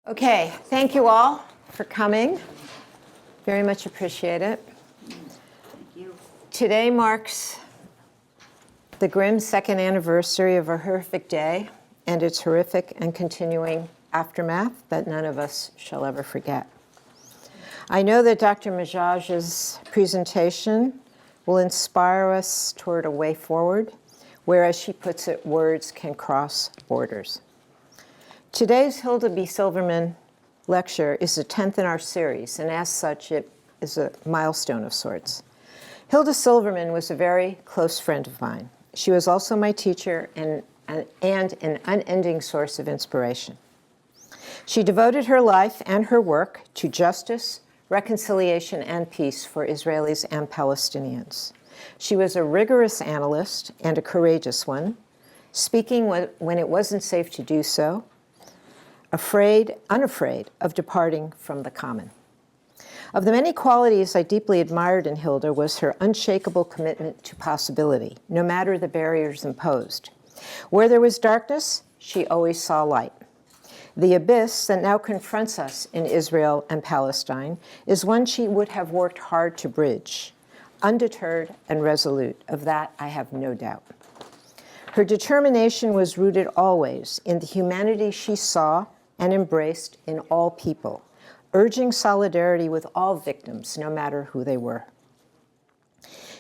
Okay, thank you all for coming. Very much appreciate it. Thank you. Today marks the grim second anniversary of a horrific day and its horrific and continuing aftermath that none of us shall ever forget. I know that Dr. Majaj's presentation will inspire us toward a way forward, where, as she puts it, words can cross borders. Today's Hilda B. Silverman Lecture is the 10th in our series, and as such, it is a milestone of sorts. Hilda Silverman was a very close friend of mine. She was also my teacher and an unending source of inspiration. She devoted her life and her work to justice, reconciliation, and peace for Israelis and Palestinians. She was a rigorous analyst and a courageous one, speaking when it wasn't safe to do so, unafraid of departing from the common. Of the many qualities I deeply admired in Hilda was her unshakable commitment to possibility, no matter the barriers imposed. Where there was darkness, she always saw light. The abyss that now confronts us in Israel and Palestine is one she would have worked hard to bridge. Undeterred and resolute, of that I have no doubt. Her determination was rooted always in the humanity she saw and embraced in all people, urging solidarity with all victims, no matter who they were.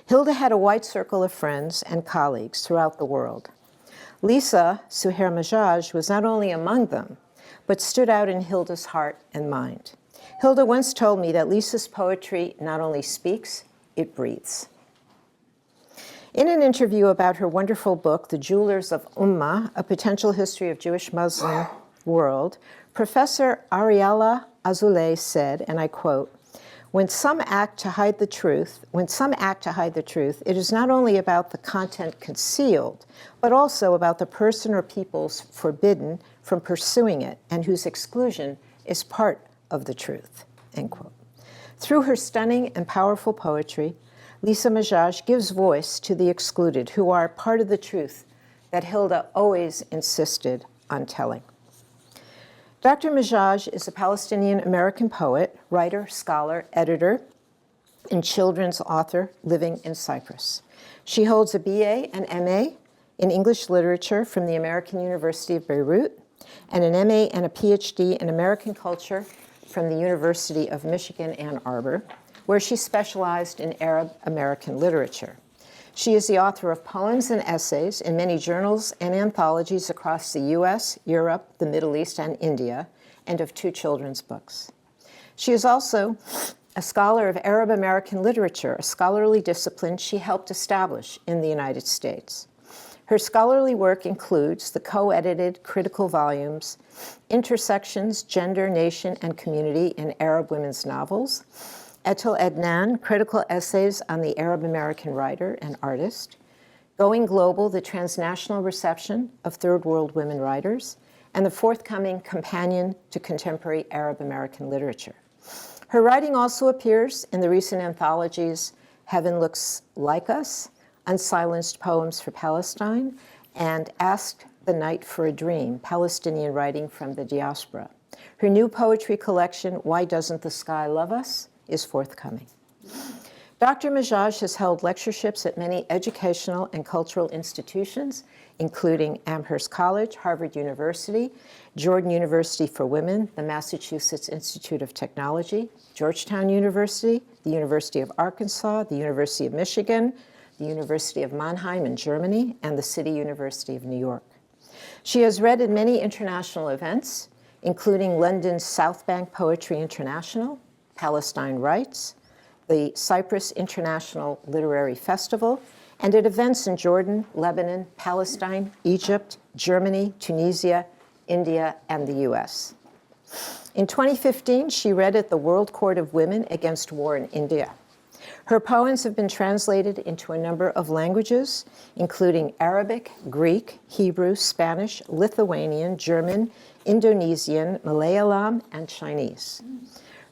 Hilda had a wide circle of friends and colleagues throughout the world. Lisa, Suhair Majaj, was not only among them, but stood out in Hilda's heart and mind. Hilda once told me that Lisa's poetry not only speaks, it breathes. In an interview about her wonderful book, The Jewelers of Ummah, A Potential History of Jewish-Muslim World, Professor Ariella Azoulay said, and I quote, when some act to hide the truth, it is not only about the content concealed, but also about the person or peoples forbidden from pursuing it and whose exclusion is part of the truth, end quote. Through her stunning and powerful poetry, Lisa Majaj gives voice to the excluded, who are part of the truth that Hilda always insisted on telling. Dr. Majaj is a Palestinian-American poet, writer, scholar, editor, and children's author living in Cyprus. She holds a BA and MA in English literature from the American University of Beirut, and an MA and a PhD in American culture from the University of Michigan, Ann Arbor, where she specialized in Arab American literature. She is the author of poems and essays in many journals and anthologies across the US, Europe, the Middle East, and India, and of 2 children's books. She is also a scholar of Arab American literature, a scholarly discipline she helped establish in the United States. Her scholarly work includes the co-edited critical volumes, Intersections, Gender, Nation, and Community in Arab Women's Novels, Etel Ednan, Critical Essays on the Arab American Writer and Artist, Going Global, the Transnational Reception of Third World Women Writers, and the forthcoming Companion to Contemporary Arab American Literature. Her writing also appears in the recent anthologies Heaven Looks Like Us, Unsilenced Poems for Palestine, and Ask the Night for a Dream, Palestinian Writing from the Diaspora. Her new poetry collection, Why Doesn't the Sky Love Us?, is forthcoming. Dr. Majaj has held lectureships at many educational and cultural institutions, including Amherst College, Harvard University, Jordan University for Women, the Massachusetts Institute of Technology, Georgetown University, the University of Arkansas, the University of Michigan, the University of Mannheim in Germany, and the City University of New York. She has read at many international events, including London's South Bank Poetry International, Palestine Writes, the Cyprus International Literary Festival, and at events in Jordan, Lebanon, Palestine, Egypt, Germany, Tunisia, India, and the US. In 2015, she read at the World Court of Women Against War in India. Her poems have been translated into a number of languages, including Arabic, Greek, Hebrew, Spanish, Lithuanian, German, Indonesian, Malayalam, and Chinese.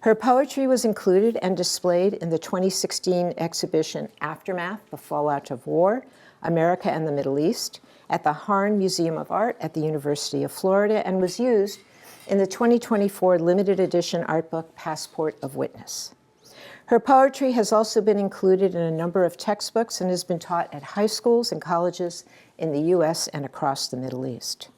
Her poetry was included and displayed in the 2016 exhibition Aftermath, The Fallout of War, America and the Middle East, at the Harn Museum of Art at the University of Florida, and was used in the 2024 limited edition art book, Passport of Witness. Her poetry has also been included in a number of textbooks and has been taught at high schools and colleges in the US and across the Middle East.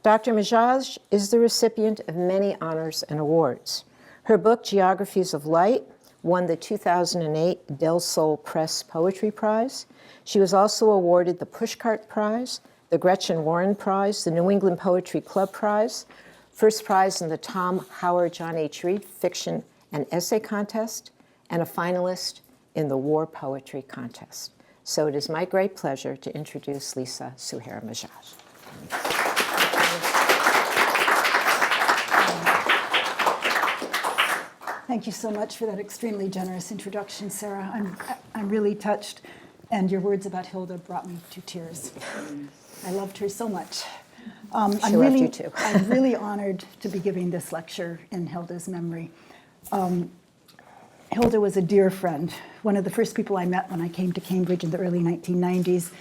Dr. Majaj is the recipient of many honors and awards. Her book, Geographies of Light, won the 2008 Del Sol Press Poetry Prize. She was also awarded the Pushcart Prize, the Gretchen Warren Prize, the New England Poetry Club Prize, first prize in the Tom Howard John H. Reed Fiction and Essay Contest, and a finalist in the War Poetry Contest. So it is my great pleasure to introduce Lisa Suhair Majaj. Thank you so much for that extremely generous introduction, Sarah. I'm really touched, and your words about Hilda brought me to tears. I loved her so much. She loved you too. I'm really honored to be giving this lecture in Hilda's memory. Hilda was a dear friend, one of the first people I met when I came to Cambridge in the early 1990s.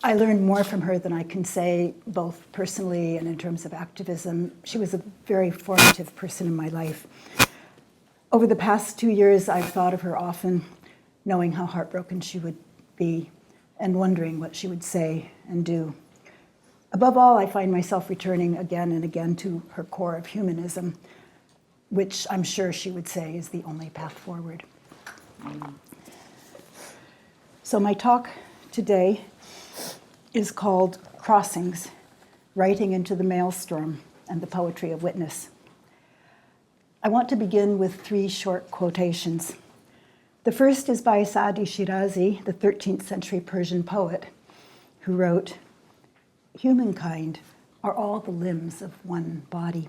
I learned more from her than I can say, both personally and in terms of activism. She was a very formative person in my life. Over the past 2 years, I've thought of her often, knowing how heartbroken she would be and wondering what she would say and do. Above all, I find myself returning again and again to her core of humanism, which I'm sure she would say is the only path forward. So my talk today is called Crossings, Writing into the Maelstrom and the Poetry of Witness. I want to begin with 3 short quotations. The first is by Saadi Shirazi, the 13th century Persian poet, who wrote, "Humankind are all the limbs of one body."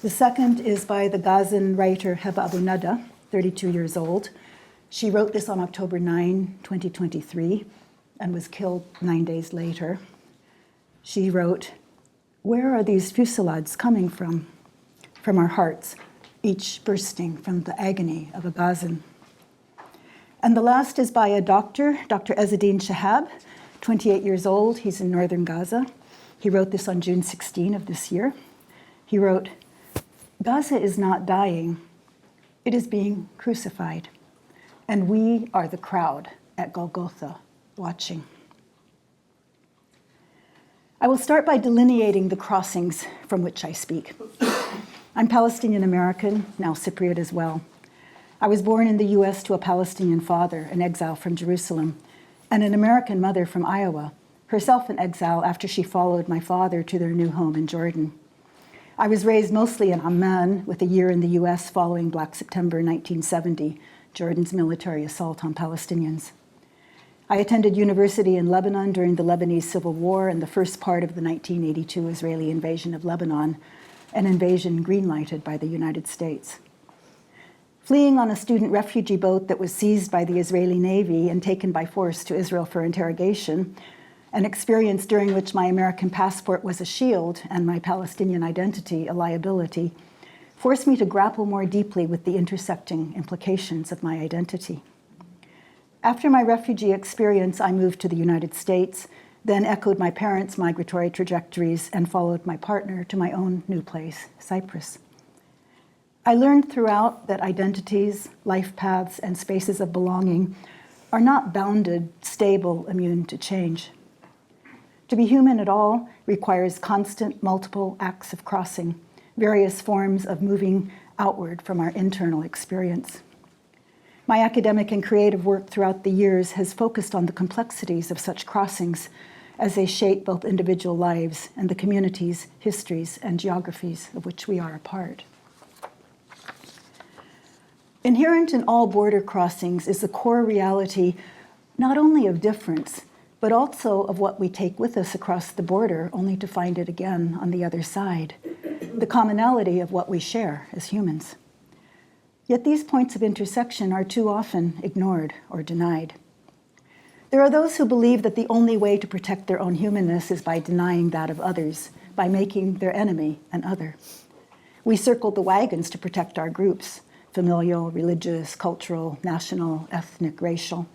The second is by the Gazan writer Heba Abu Nada, 32 years old. She wrote this on October 9, 2023, and was killed 9 days later. She wrote, "Where are these fusillades coming from? From our hearts, each bursting from the agony of a Gazan." And the last is by a doctor, Dr. Ezzeddin Shahab, 28 years old. He's in northern Gaza. He wrote this on June 16 of this year. He wrote, "Gaza is not dying, it is being crucified, and we are the crowd at Golgotha watching." I will start by delineating the crossings from which I speak. I'm Palestinian American, now Cypriot as well. I was born in the US to a Palestinian father, an exile from Jerusalem, and an American mother from Iowa, herself in exile after she followed my father to their new home in Jordan. I was raised mostly in Amman, with a year in the US following Black September 1970, Jordan's military assault on Palestinians. I attended university in Lebanon during the Lebanese Civil War and the first part of the 1982 Israeli invasion of Lebanon, an invasion greenlighted by the United States. Fleeing on a student refugee boat that was seized by the Israeli Navy and taken by force to Israel for interrogation, an experience during which my American passport was a shield and my Palestinian identity a liability, forced me to grapple more deeply with the intersecting implications of my identity. After my refugee experience, I moved to the United States, then echoed my parents' migratory trajectories and followed my partner to my own new place, Cyprus. I learned throughout that identities, life paths, and spaces of belonging are not bounded, stable, immune to change. To be human at all requires constant, multiple acts of crossing, various forms of moving outward from our internal experience. My academic and creative work throughout the years has focused on the complexities of such crossings as they shape both individual lives and the communities, histories, and geographies of which we are a part. Inherent in all border crossings is the core reality not only of difference, but also of what we take with us across the border only to find it again on the other side, the commonality of what we share as humans. Yet these points of intersection are too often ignored or denied. There are those who believe that the only way to protect their own humanness is by denying that of others, by making their enemy an other. We circled the wagons to protect our groups, familial, religious, cultural, national, ethnic, racial.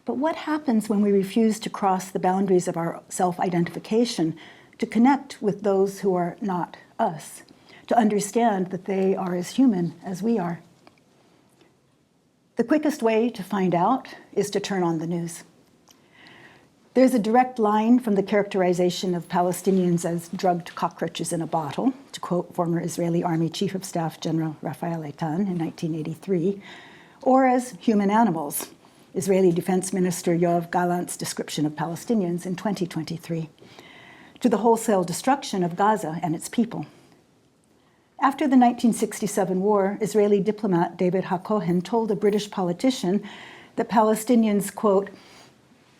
But what happens when we refuse to cross the boundaries of our self-identification to connect with those who are not us, to understand that they are as human as we are. The quickest way to find out is to turn on the news. There's a direct line from the characterization of Palestinians as drugged cockroaches in a bottle, to quote former Israeli Army Chief of Staff General Raphael Eitan in 1983, or as human animals, Israeli Defense Minister Yoav Gallant's description of Palestinians in 2023, to the wholesale destruction of Gaza and its people. After the 1967 war, Israeli diplomat David HaKohen told a British politician that Palestinians, quote,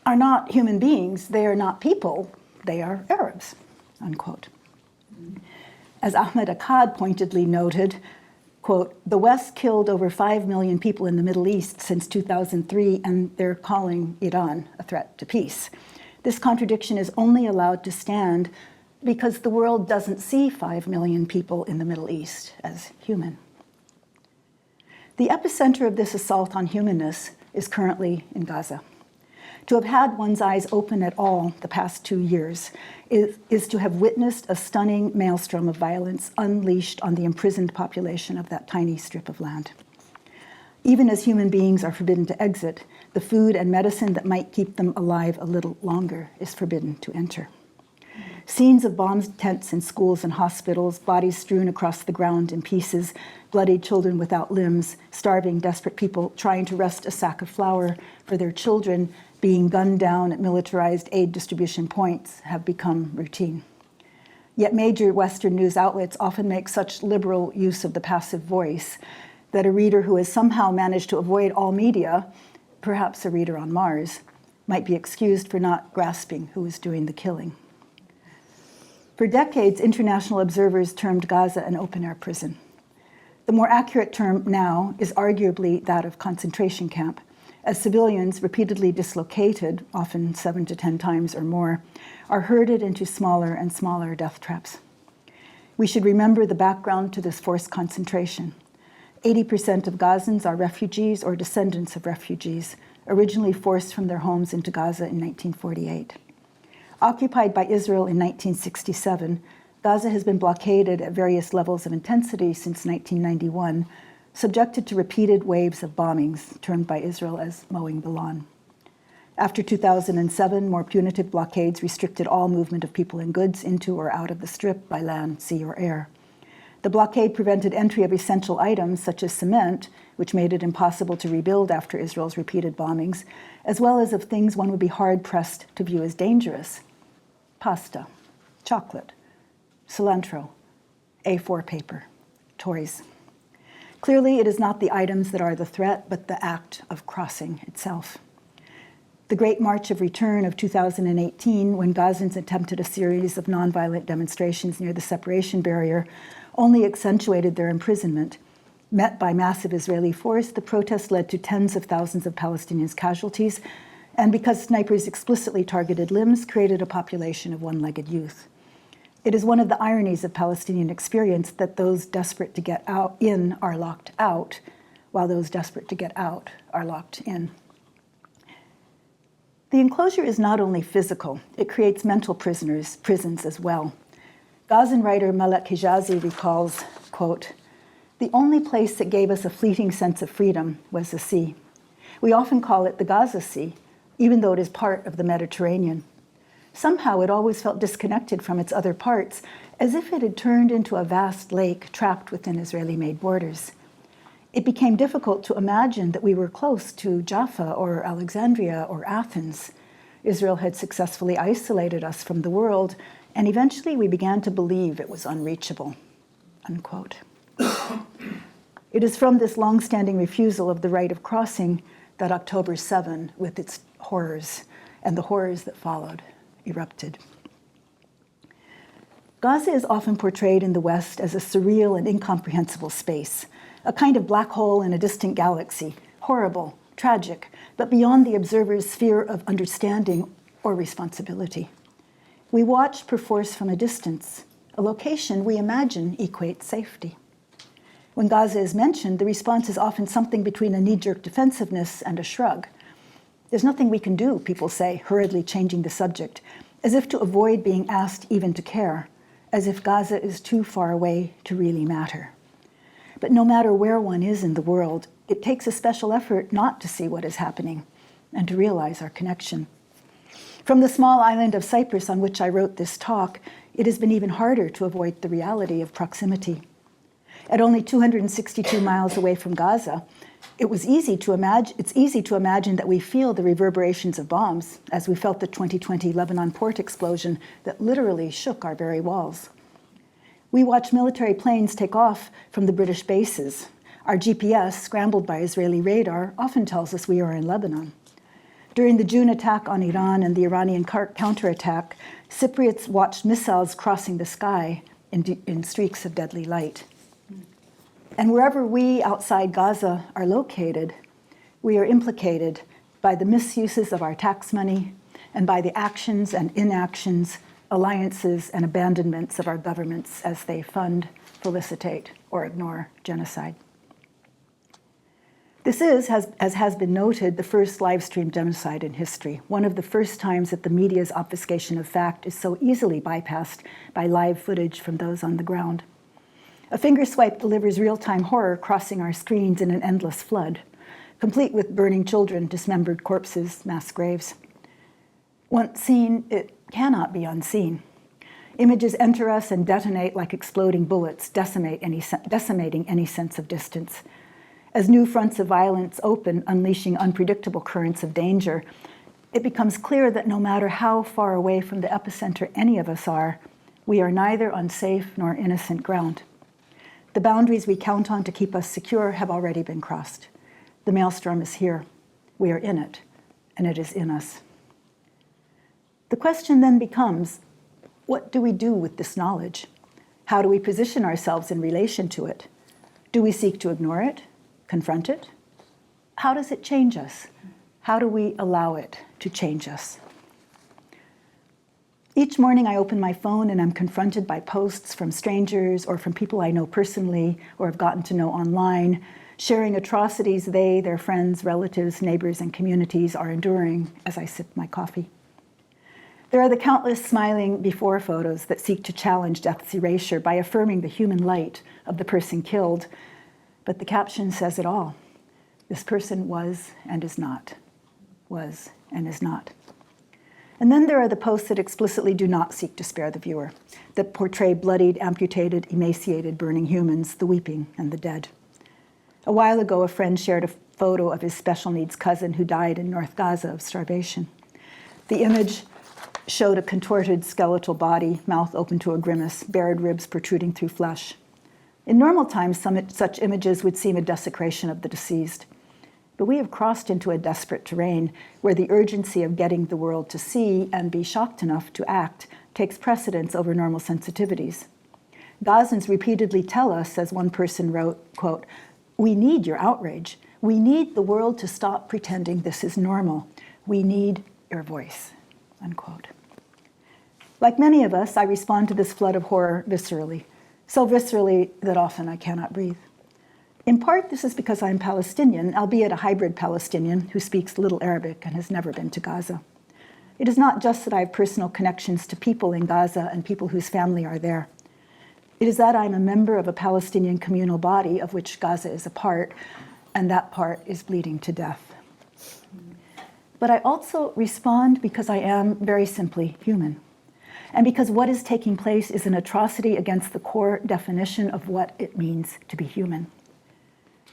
are not human beings, they are not people, they are Arabs, unquote. As Ahmed Akkad pointedly noted, quote, the West killed over 5 million people in the Middle East since 2003, and they're calling Iran a threat to peace. This contradiction is only allowed to stand because the world doesn't see 5 million people in the Middle East as human. The epicenter of this assault on humanness is currently in Gaza. To have had one's eyes open at all the past 2 years is to have witnessed a stunning maelstrom of violence unleashed on the imprisoned population of that tiny strip of land. Even as human beings are forbidden to exit, the food and medicine that might keep them alive a little longer is forbidden to enter. Scenes of bombed tents in schools and hospitals, bodies strewn across the ground in pieces, bloody children without limbs, starving, desperate people trying to wrest a sack of flour for their children, being gunned down at militarized aid distribution points have become routine. Yet major Western news outlets often make such liberal use of the passive voice that a reader who has somehow managed to avoid all media, perhaps a reader on Mars, might be excused for not grasping who is doing the killing. For decades, international observers termed Gaza an open-air prison. The more accurate term now is arguably that of concentration camp, as civilians, repeatedly dislocated, often 7 to 10 times or more, are herded into smaller and smaller death traps. We should remember the background to this forced concentration. 80% of Gazans are refugees or descendants of refugees, originally forced from their homes into Gaza in 1948. Occupied by Israel in 1967, Gaza has been blockaded at various levels of intensity since 1991, subjected to repeated waves of bombings, termed by Israel as mowing the lawn. After 2007, more punitive blockades restricted all movement of people and goods into or out of the Strip by land, sea, or air. The blockade prevented entry of essential items such as cement, which made it impossible to rebuild after Israel's repeated bombings, as well as of things one would be hard-pressed to view as dangerous: pasta, chocolate, cilantro, A4 paper, toys. Clearly, it is not the items that are the threat, but the act of crossing itself. The Great March of Return of 2018, when Gazans attempted a series of nonviolent demonstrations near the separation barrier, only accentuated their imprisonment. Met by massive Israeli force, the protest led to tens of thousands of Palestinians' casualties, and because snipers explicitly targeted limbs, created a population of one-legged youth. It is one of the ironies of Palestinian experience that those desperate to get in are locked out, while those desperate to get out are locked in. The enclosure is not only physical, it creates mental prisons as well. Gazan writer Malek Hijazi recalls, quote, the only place that gave us a fleeting sense of freedom was the sea. We often call it the Gaza Sea, even though it is part of the Mediterranean. Somehow it always felt disconnected from its other parts, as if it had turned into a vast lake trapped within Israeli-made borders. It became difficult to imagine that we were close to Jaffa or Alexandria or Athens. Israel had successfully isolated us from the world, and eventually we began to believe it was unreachable, unquote. It is from this long-standing refusal of the right of crossing that October 7, with its horrors and the horrors that followed, erupted. Gaza is often portrayed in the West as a surreal and incomprehensible space, a kind of black hole in a distant galaxy, horrible, tragic, but beyond the observer's sphere of understanding or responsibility. We watch perforce from a distance, a location we imagine equates safety. When Gaza is mentioned, the response is often something between a knee-jerk defensiveness and a shrug. There's nothing we can do, people say, hurriedly changing the subject. as if to avoid being asked even to care, as if Gaza is too far away to really matter. But no matter where one is in the world, it takes a special effort not to see what is happening and to realize our connection. From the small island of Cyprus on which I wrote this talk, it has been even harder to avoid the reality of proximity. At only 262 miles away from Gaza, it's easy to imagine that we feel the reverberations of bombs, as we felt the 2020 Lebanon port explosion that literally shook our very walls. We watch military planes take off from the British bases. Our GPS, scrambled by Israeli radar, often tells us we are in Lebanon. During the June attack on Iran and the Iranian counterattack, Cypriots watched missiles crossing the sky in streaks of deadly light. And wherever we outside Gaza are located, we are implicated by the misuses of our tax money and by the actions and inactions, alliances and abandonments of our governments as they fund, felicitate, or ignore genocide. This is, as has been noted, the first live-streamed genocide in history, one of the first times that the media's obfuscation of fact is so easily bypassed by live footage from those on the ground. A finger swipe delivers real-time horror crossing our screens in an endless flood, complete with burning children, dismembered corpses, mass graves. Once seen, it cannot be unseen. Images enter us and detonate like exploding bullets, decimating any sense of distance. As new fronts of violence open, unleashing unpredictable currents of danger, it becomes clear that no matter how far away from the epicenter any of us are, we are neither on safe nor innocent ground. The boundaries we count on to keep us secure have already been crossed. The maelstrom is here. We are in it, and it is in us. The question then becomes, what do we do with this knowledge? How do we position ourselves in relation to it? Do we seek to ignore it? Confront it? How does it change us? How do we allow it to change us? Each morning I open my phone and I'm confronted by posts from strangers or from people I know personally or have gotten to know online, sharing atrocities they, their friends, relatives, neighbors, and communities are enduring as I sip my coffee. There are the countless smiling before photos that seek to challenge death's erasure by affirming the human light of the person killed. But the caption says it all. This person was and is not. Was and is not. And then there are the posts that explicitly do not seek to spare the viewer, that portray bloodied, amputated, emaciated, burning humans, the weeping and the dead. A while ago, a friend shared a photo of his special needs cousin who died in North Gaza of starvation. The image showed a contorted skeletal body, mouth open to a grimace, bared ribs protruding through flesh. In normal times, such images would seem a desecration of the deceased. But we have crossed into a desperate terrain where the urgency of getting the world to see and be shocked enough to act takes precedence over normal sensitivities. Gazans repeatedly tell us, as one person wrote, quote, "We need your outrage. We need the world to stop pretending this is normal. We need your voice," unquote. Like many of us, I respond to this flood of horror viscerally. So viscerally that often I cannot breathe. In part, this is because I'm Palestinian, albeit a hybrid Palestinian who speaks little Arabic and has never been to Gaza. It is not just that I have personal connections to people in Gaza and people whose family are there. It is that I'm a member of a Palestinian communal body of which Gaza is a part, and that part is bleeding to death. But I also respond because I am very simply human. And because what is taking place is an atrocity against the core definition of what it means to be human.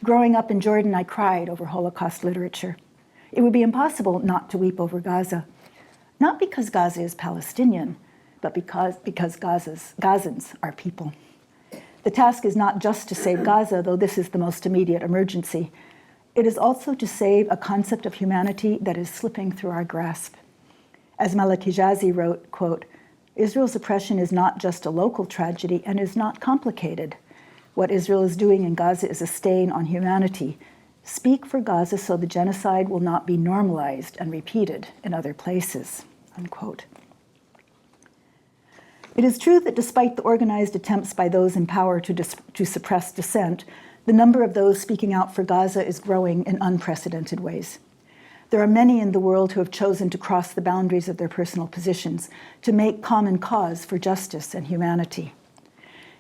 Growing up in Jordan, I cried over Holocaust literature. It would be impossible not to weep over Gaza, not because Gaza is Palestinian, but because Gazans are people. The task is not just to save Gaza, though this is the most immediate emergency. It is also to save a concept of humanity that is slipping through our grasp. As Malik Hijazi wrote, quote, "Israel's oppression is not just a local tragedy and is not complicated. What Israel is doing in Gaza is a stain on humanity. Speak for Gaza so the genocide will not be normalized and repeated in other places," unquote. It is true that despite the organized attempts by those in power to suppress dissent, the number of those speaking out for Gaza is growing in unprecedented ways. There are many in the world who have chosen to cross the boundaries of their personal positions to make common cause for justice and humanity.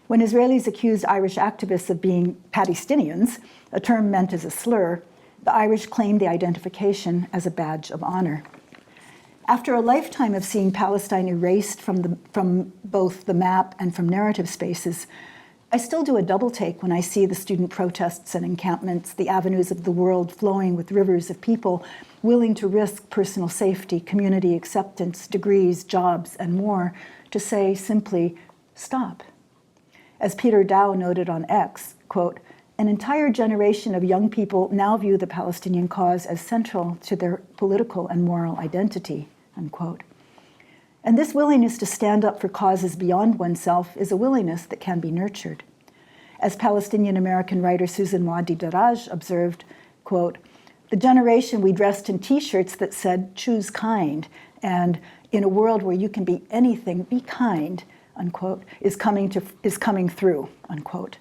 When Israelis accused Irish activists of being Palestinians, a term meant as a slur, the Irish claimed the identification as a badge of honor. After a lifetime of seeing Palestine erased from both the map and from narrative spaces, I still do a double take when I see the student protests and encampments, the avenues of the world flowing with rivers of people willing to risk personal safety, community acceptance, degrees, jobs, and more, to say simply, stop. As Peter Dow noted on X, quote, an entire generation of young people now view the Palestinian cause as central to their political and moral identity, unquote. And this willingness to stand up for causes beyond oneself is a willingness that can be nurtured. As Palestinian-American writer Susan Wadi Daraj observed, quote, the generation we dressed in T-shirts that said, choose kind, and in a world where you can be anything, be kind, unquote, is coming through, unquote.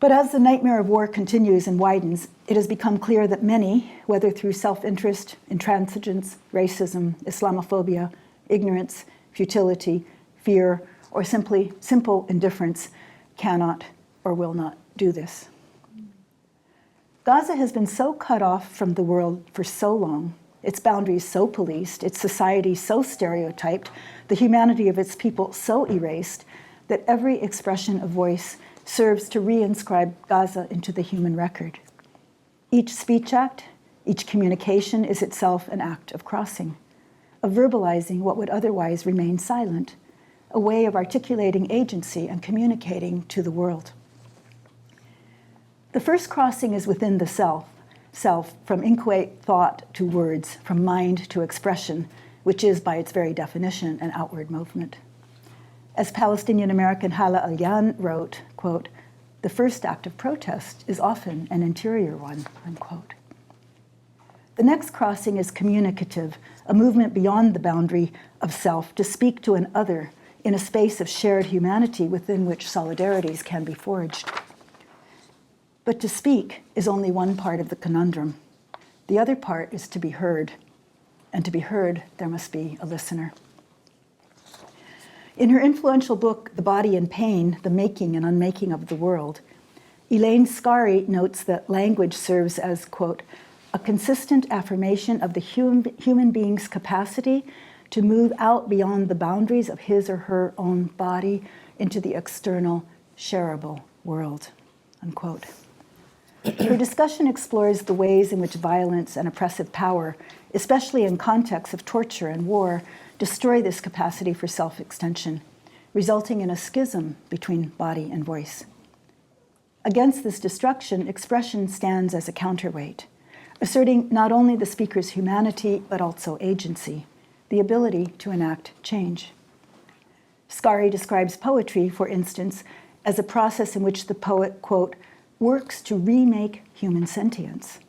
But as the nightmare of war continues and widens, it has become clear that many, whether through self-interest, intransigence, racism, Islamophobia, ignorance, futility, fear, or simply simple indifference, cannot or will not do this. Gaza has been so cut off from the world for so long, its boundaries so policed, its society so stereotyped, the humanity of its people so erased, that every expression of voice serves to reinscribe Gaza into the human record. Each speech act, each communication is itself an act of crossing, of verbalizing what would otherwise remain silent, a way of articulating agency and communicating to the world. The first crossing is within the self, from inchoate thought to words, from mind to expression, which is by its very definition an outward movement. As Palestinian-American Hala Al-Yan wrote, quote, the first act of protest is often an interior one, unquote. The next crossing is communicative, a movement beyond the boundary of self to speak to an other in a space of shared humanity within which solidarities can be forged. But to speak is only one part of the conundrum. The other part is to be heard, and to be heard, there must be a listener. In her influential book, The Body in Pain, The Making and Unmaking of the World, Elaine Scarry notes that language serves as, quote, a consistent affirmation of the human being's capacity to move out beyond the boundaries of his or her own body into the external, shareable world, unquote. Her discussion explores the ways in which violence and oppressive power, especially in contexts of torture and war, destroy this capacity for self-extension, resulting in a schism between body and voice. Against this destruction, expression stands as a counterweight, asserting not only the speaker's humanity, but also agency, the ability to enact change. Scarry describes poetry, for instance, as a process in which the poet, quote, works to remake human sentience.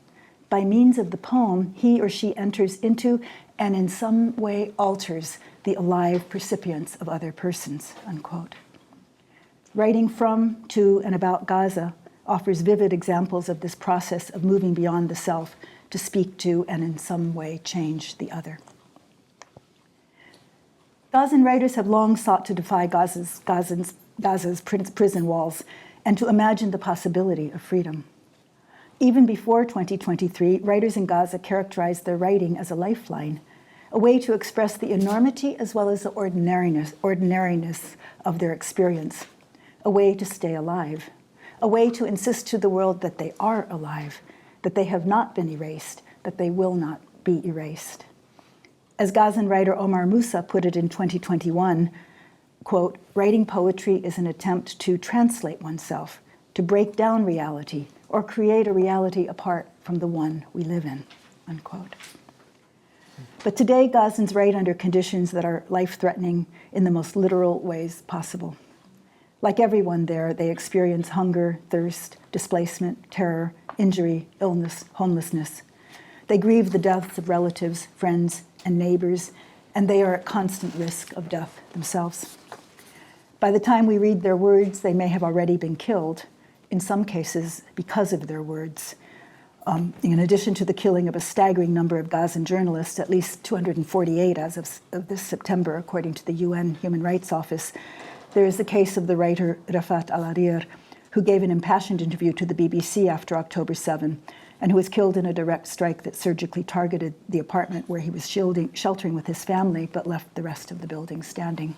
By means of the poem, he or she enters into and in some way alters the alive percipience of other persons, unquote. Writing from, to, and about Gaza offers vivid examples of this process of moving beyond the self to speak to and in some way change the other. Gazan writers have long sought to defy Gaza's prison walls and to imagine the possibility of freedom. Even before 2023, writers in Gaza characterized their writing as a lifeline, a way to express the enormity as well as the ordinariness of their experience, a way to stay alive, a way to insist to the world that they are alive, that they have not been erased, that they will not be erased. As Gazan writer Omar Musa put it in 2021, quote, writing poetry is an attempt to translate oneself, to break down reality, or create a reality apart from the one we live in, unquote. But today, Gazans write under conditions that are life-threatening in the most literal ways possible. Like everyone there, they experience hunger, thirst, displacement, terror, injury, illness, homelessness. They grieve the deaths of relatives, friends, and neighbors, and they are at constant risk of death themselves. By the time we read their words, they may have already been killed, in some cases because of their words. In addition to the killing of a staggering number of Gazan journalists, at least 248 as of this September, according to the UN Human Rights Office, there is the case of the writer Rafat al-Harir, who gave an impassioned interview to the BBC after October 7, and who was killed in a direct strike that surgically targeted the apartment where he was sheltering with his family, but left the rest of the building standing.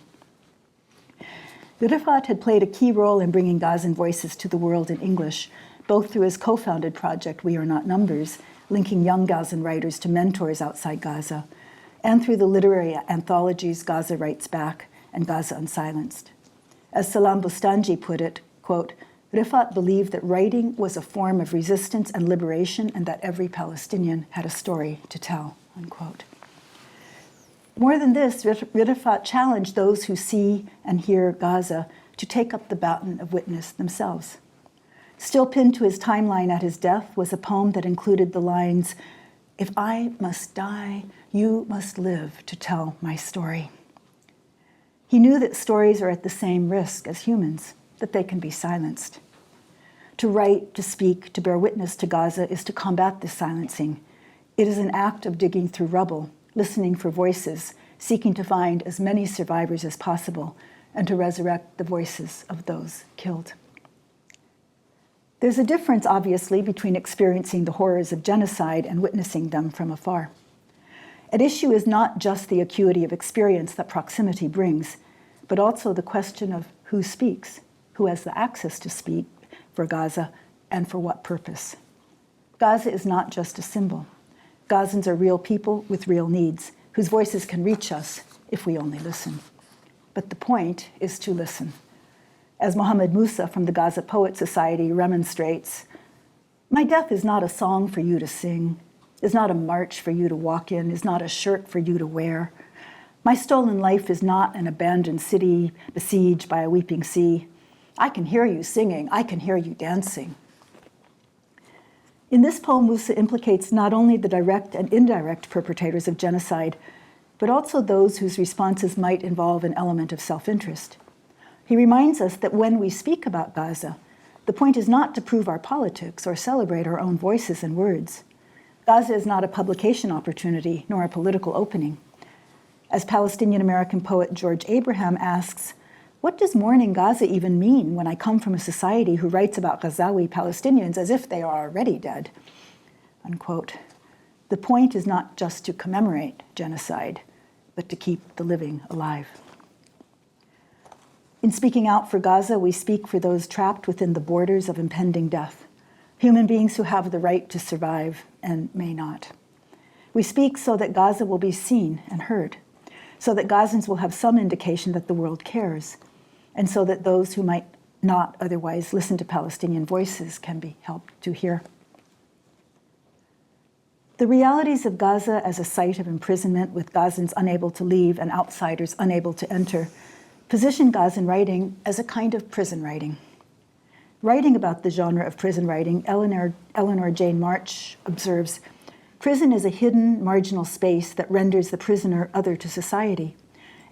Rafat had played a key role in bringing Gazan voices to the world in English, both through his co-founded project, We Are Not Numbers, linking young Gazan writers to mentors outside Gaza, and through the literary anthologies Gaza Writes Back and Gaza Unsilenced. As Salam Bustanji put it, quote, Rifat believed that writing was a form of resistance and liberation and that every Palestinian had a story to tell, unquote. More than this, Rifat challenged those who see and hear Gaza to take up the baton of witness themselves. Still pinned to his timeline at his death was a poem that included the lines, "If I must die, you must live to tell my story." He knew that stories are at the same risk as humans, that they can be silenced. To write, to speak, to bear witness to Gaza is to combat this silencing. It is an act of digging through rubble, listening for voices, seeking to find as many survivors as possible, and to resurrect the voices of those killed. There's a difference, obviously, between experiencing the horrors of genocide and witnessing them from afar. At issue is not just the acuity of experience that proximity brings, but also the question of who speaks, who has the access to speak for Gaza, and for what purpose. Gaza is not just a symbol. Gazans are real people with real needs, whose voices can reach us if we only listen. But the point is to listen. As Mohammed Musa from the Gaza Poet Society remonstrates, "My death is not a song for you to sing, is not a march for you to walk in, is not a shirt for you to wear. My stolen life is not an abandoned city besieged by a weeping sea. I can hear you singing, I can hear you dancing." In this poem, Musa implicates not only the direct and indirect perpetrators of genocide, but also those whose responses might involve an element of self-interest. He reminds us that when we speak about Gaza, the point is not to prove our politics or celebrate our own voices and words. Gaza is not a publication opportunity nor a political opening. As Palestinian-American poet George Abraham asks, "What does mourning Gaza even mean when I come from a society who writes about Ghazawi Palestinians as if they are already dead?" Unquote. The point is not just to commemorate genocide, but to keep the living alive. In speaking out for Gaza, we speak for those trapped within the borders of impending death, human beings who have the right to survive and may not. We speak so that Gaza will be seen and heard, so that Gazans will have some indication that the world cares, and so that those who might not otherwise listen to Palestinian voices can be helped to hear. The realities of Gaza as a site of imprisonment, with Gazans unable to leave and outsiders unable to enter, position Gazan writing as a kind of prison writing. Writing about the genre of prison writing, Eleanor Jane March observes, "Prison is a hidden, marginal space that renders the prisoner other to society,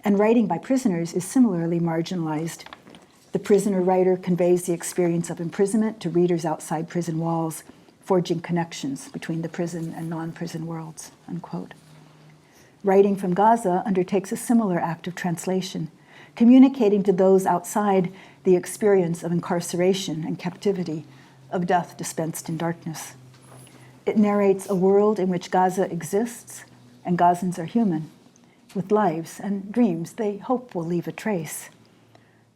and writing by prisoners is similarly marginalized. The prisoner writer conveys the experience of imprisonment to readers outside prison walls, forging connections between the prison and non-prison worlds," unquote. Writing from Gaza undertakes a similar act of translation, communicating to those outside the experience of incarceration and captivity, of death dispensed in darkness. It narrates a world in which Gaza exists and Gazans are human, with lives and dreams they hope will leave a trace.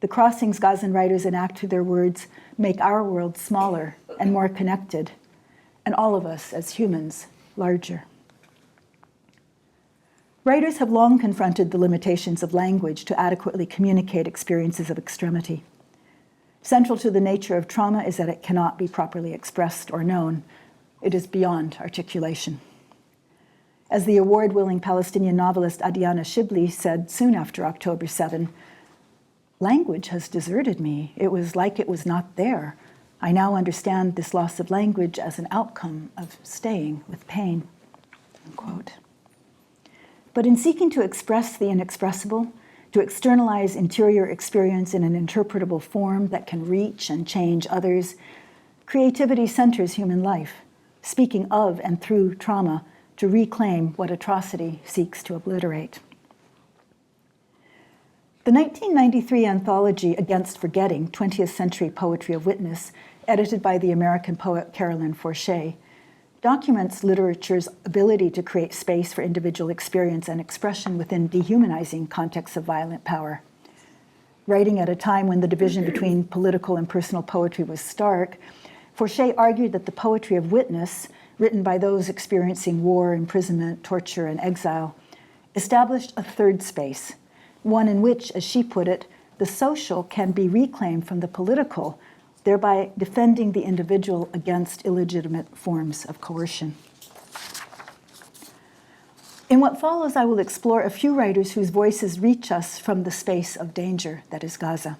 The crossings Gazan writers enact through their words make our world smaller and more connected, and all of us as humans larger. Writers have long confronted the limitations of language to adequately communicate experiences of extremity. Central to the nature of trauma is that it cannot be properly expressed or known. It is beyond articulation. As the award-winning Palestinian novelist Adiana Shibli said soon after October 7, "Language has deserted me. It was like it was not there. I now understand this loss of language as an outcome of staying with pain," unquote. But in seeking to express the inexpressible, to externalize interior experience in an interpretable form that can reach and change others, creativity centers human life, speaking of and through trauma to reclaim what atrocity seeks to obliterate. The 1993 anthology Against Forgetting, 20th Century Poetry of Witness, edited by the American poet Carolyn Forche, documents literature's ability to create space for individual experience and expression within dehumanizing contexts of violent power. Writing at a time when the division between political and personal poetry was stark, Forche argued that the poetry of witness, written by those experiencing war, imprisonment, torture, and exile, established a third space, one in which, as she put it, the social can be reclaimed from the political, thereby defending the individual against illegitimate forms of coercion. In what follows, I will explore a few writers whose voices reach us from the space of danger that is Gaza.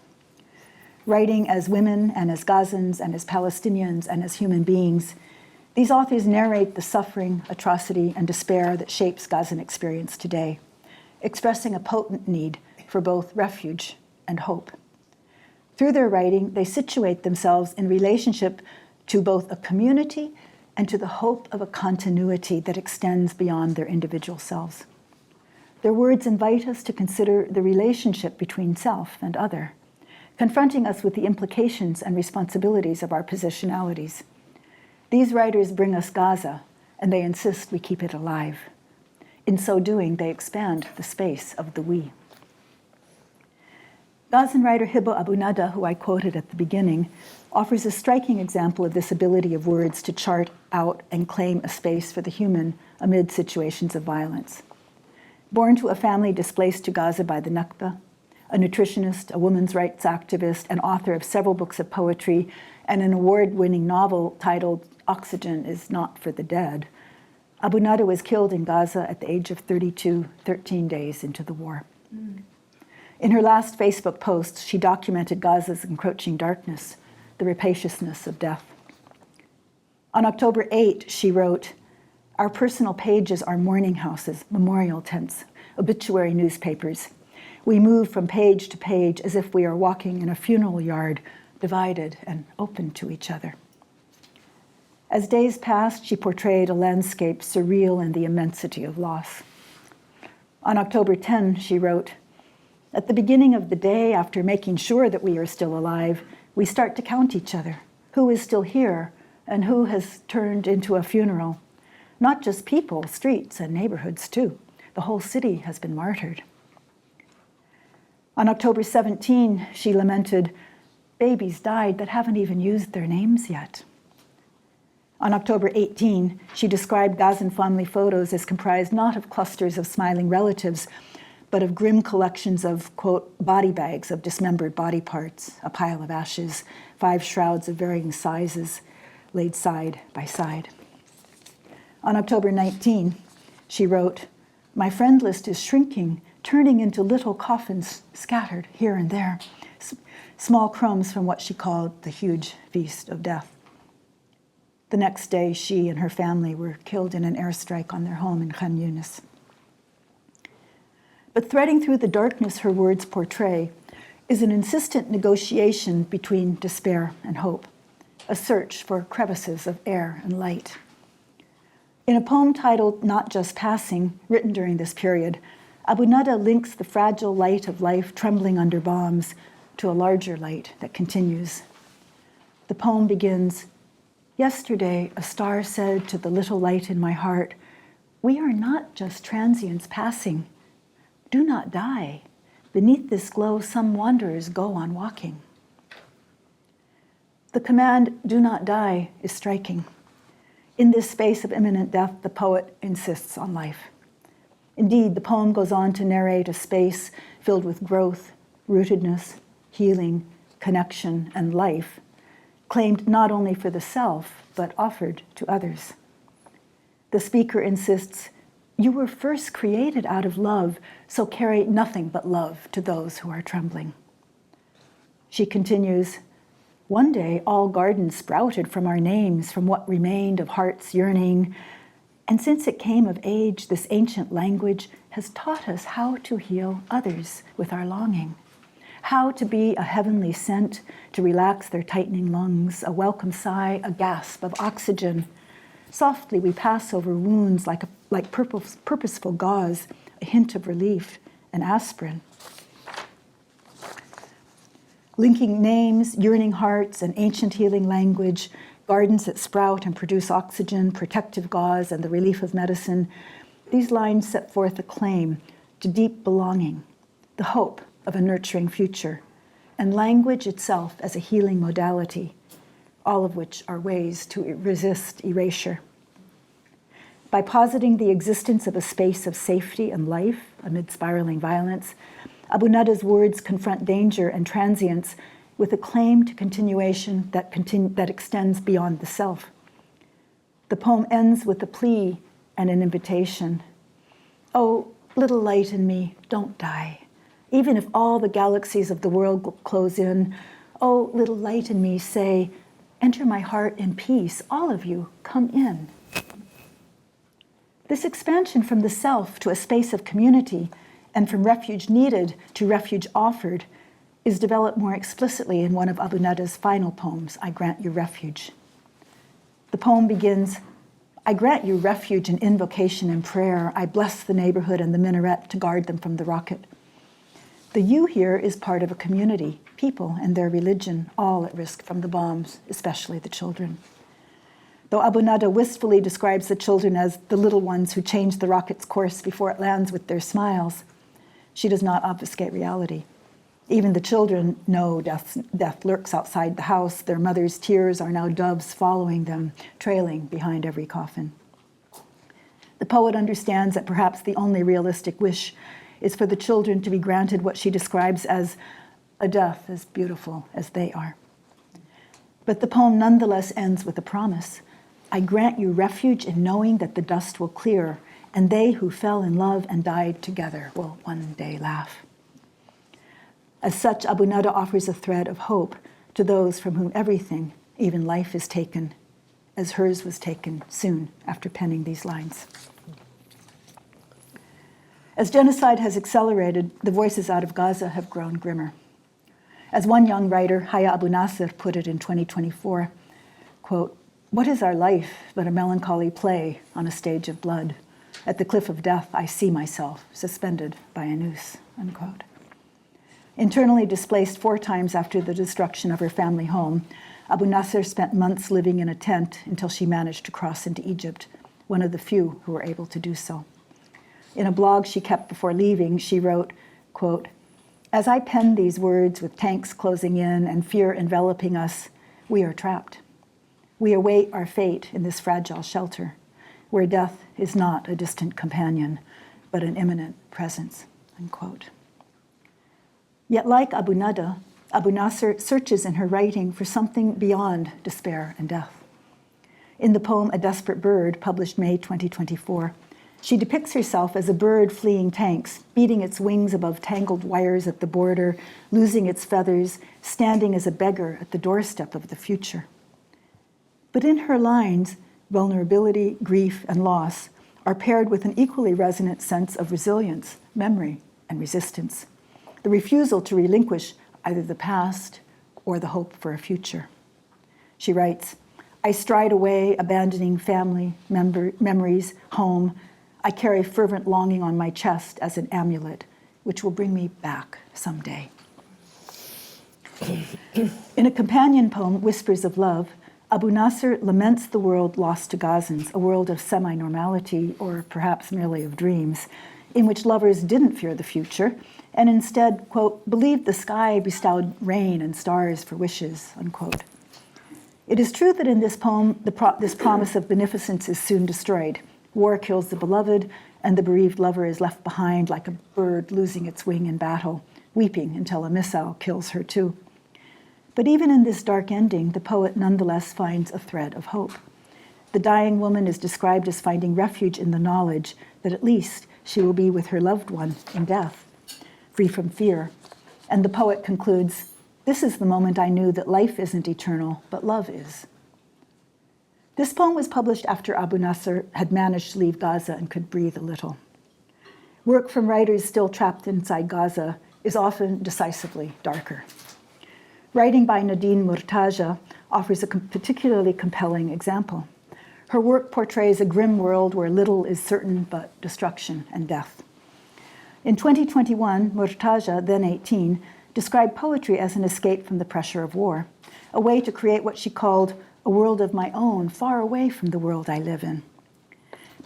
Writing as women and as Gazans and as Palestinians and as human beings, these authors narrate the suffering, atrocity, and despair that shapes Gazan experience today, expressing a potent need for both refuge and hope. Through their writing, they situate themselves in relationship to both a community and to the hope of a continuity that extends beyond their individual selves. Their words invite us to consider the relationship between self and other, confronting us with the implications and responsibilities of our positionalities. These writers bring us Gaza, and they insist we keep it alive. In so doing, they expand the space of the we. Gazan writer Hiba Abu Nada, who I quoted at the beginning, offers a striking example of this ability of words to chart out and claim a space for the human amid situations of violence. Born to a family displaced to Gaza by the Nakba, a nutritionist, a women's rights activist, and author of several books of poetry and an award-winning novel titled Oxygen is Not for the Dead, Abu Nada was killed in Gaza at the age of 32, 13 days into the war. In her last Facebook post, she documented Gaza's encroaching darkness, the rapaciousness of death. On October 8, she wrote, "Our personal pages are mourning houses, memorial tents, obituary newspapers. We move from page to page as if we are walking in a funeral yard, divided and open to each other." As days passed, she portrayed a landscape surreal in the immensity of loss. On October 10, she wrote, "At the beginning of the day, after making sure that we are still alive, we start to count each other, who is still here and who has turned into a funeral. Not just people, streets and neighborhoods too. The whole city has been martyred." On October 17, she lamented, "Babies died that haven't even used their names yet." On October 18, she described Gazan family photos as comprised not of clusters of smiling relatives, but of grim collections of, quote, body bags of dismembered body parts, a pile of ashes, 5 shrouds of varying sizes laid side by side. On October 19, she wrote, "My friend list is shrinking, turning into little coffins scattered here and there, small crumbs from what she called the huge feast of death." The next day, she and her family were killed in an airstrike on their home in Khan Yunis. But threading through the darkness her words portray is an insistent negotiation between despair and hope, a search for crevices of air and light. In a poem titled Not Just Passing, written during this period, Abu Nada links the fragile light of life trembling under bombs to a larger light that continues. The poem begins, "Yesterday, a star said to the little light in my heart, 'We are not just transients passing. Do not die. Beneath this glow, some wanderers go on walking.'" The command, "do not die," is striking. In this space of imminent death, the poet insists on life. Indeed, the poem goes on to narrate a space filled with growth, rootedness, healing, connection, and life, claimed not only for the self, but offered to others. The speaker insists, "You were first created out of love, so carry nothing but love to those who are trembling." She continues, "One day all gardens sprouted from our names, from what remained of heart's yearning. And since it came of age, this ancient language has taught us how to heal others with our longing, how to be a heavenly scent to relax their tightening lungs, a welcome sigh, a gasp of oxygen, Softly we pass over wounds like purposeful gauze, a hint of relief, an aspirin. Linking names, yearning hearts, and ancient healing language, gardens that sprout and produce oxygen, protective gauze, and the relief of medicine, these lines set forth a claim to deep belonging, the hope of a nurturing future, and language itself as a healing modality, all of which are ways to resist erasure. By positing the existence of a space of safety and life amid spiraling violence, Abu Nada's words confront danger and transience with a claim to continuation that extends beyond the self. The poem ends with a plea and an invitation. Oh, little light in me, don't die. Even if all the galaxies of the world close in, oh, little light in me, say, enter my heart in peace. All of you, come in. This expansion from the self to a space of community and from refuge needed to refuge offered is developed more explicitly in one of Abu Nada's final poems, I Grant You Refuge. The poem begins, I grant you refuge in invocation and prayer. I bless the neighborhood and the minaret to guard them from the rocket. The you here is part of a community, people and their religion, all at risk from the bombs, especially the children. Though Abu Nada wistfully describes the children as the little ones who change the rocket's course before it lands with their smiles, she does not obfuscate reality. Even the children know death lurks outside the house. Their mother's tears are now doves following them, trailing behind every coffin. The poet understands that perhaps the only realistic wish is for the children to be granted what she describes as a death as beautiful as they are. But the poem nonetheless ends with a promise. I grant you refuge in knowing that the dust will clear, and they who fell in love and died together will one day laugh. As such, Abu Nada offers a thread of hope to those from whom everything, even life, is taken, as hers was taken soon after penning these lines. As genocide has accelerated, the voices out of Gaza have grown grimmer. As one young writer, Haya Abu Nasser, put it in 2024, quote, what is our life but a melancholy play on a stage of blood? At the cliff of death, I see myself suspended by a noose, unquote. Internally displaced 4 times after the destruction of her family home, Abu Nasser spent months living in a tent until she managed to cross into Egypt, one of the few who were able to do so. In a blog she kept before leaving, she wrote, quote, as I pen these words with tanks closing in and fear enveloping us, we are trapped. We await our fate in this fragile shelter, where death is not a distant companion, but an imminent presence, unquote. Yet like Abu Nada, Abu Nasser searches in her writing for something beyond despair and death. In the poem A Desperate Bird, published May 2024, she depicts herself as a bird fleeing tanks, beating its wings above tangled wires at the border, losing its feathers, standing as a beggar at the doorstep of the future. But in her lines, vulnerability, grief, and loss are paired with an equally resonant sense of resilience, memory, and resistance, the refusal to relinquish either the past or the hope for a future. She writes, I stride away, abandoning family, memories, home. I carry fervent longing on my chest as an amulet, which will bring me back someday. In a companion poem, Whispers of Love, Abu Nasser laments the world lost to Gazans, a world of semi-normality, or perhaps merely of dreams, in which lovers didn't fear the future, and instead, quote, believed the sky bestowed rain and stars for wishes, unquote. It is true that in this poem, this promise of beneficence is soon destroyed. War kills the beloved, and the bereaved lover is left behind like a bird losing its wing in battle, weeping until a missile kills her too. But even in this dark ending, the poet nonetheless finds a thread of hope. The dying woman is described as finding refuge in the knowledge that at least she will be with her loved one in death, free from fear. And the poet concludes, this is the moment I knew that life isn't eternal, but love is. This poem was published after Abu Nasser had managed to leave Gaza and could breathe a little. Work from writers still trapped inside Gaza is often decisively darker. Writing by Nadine Murtaja offers a particularly compelling example. Her work portrays a grim world where little is certain but destruction and death. In 2021, Murtaza, then 18, described poetry as an escape from the pressure of war, a way to create what she called a world of my own, far away from the world I live in.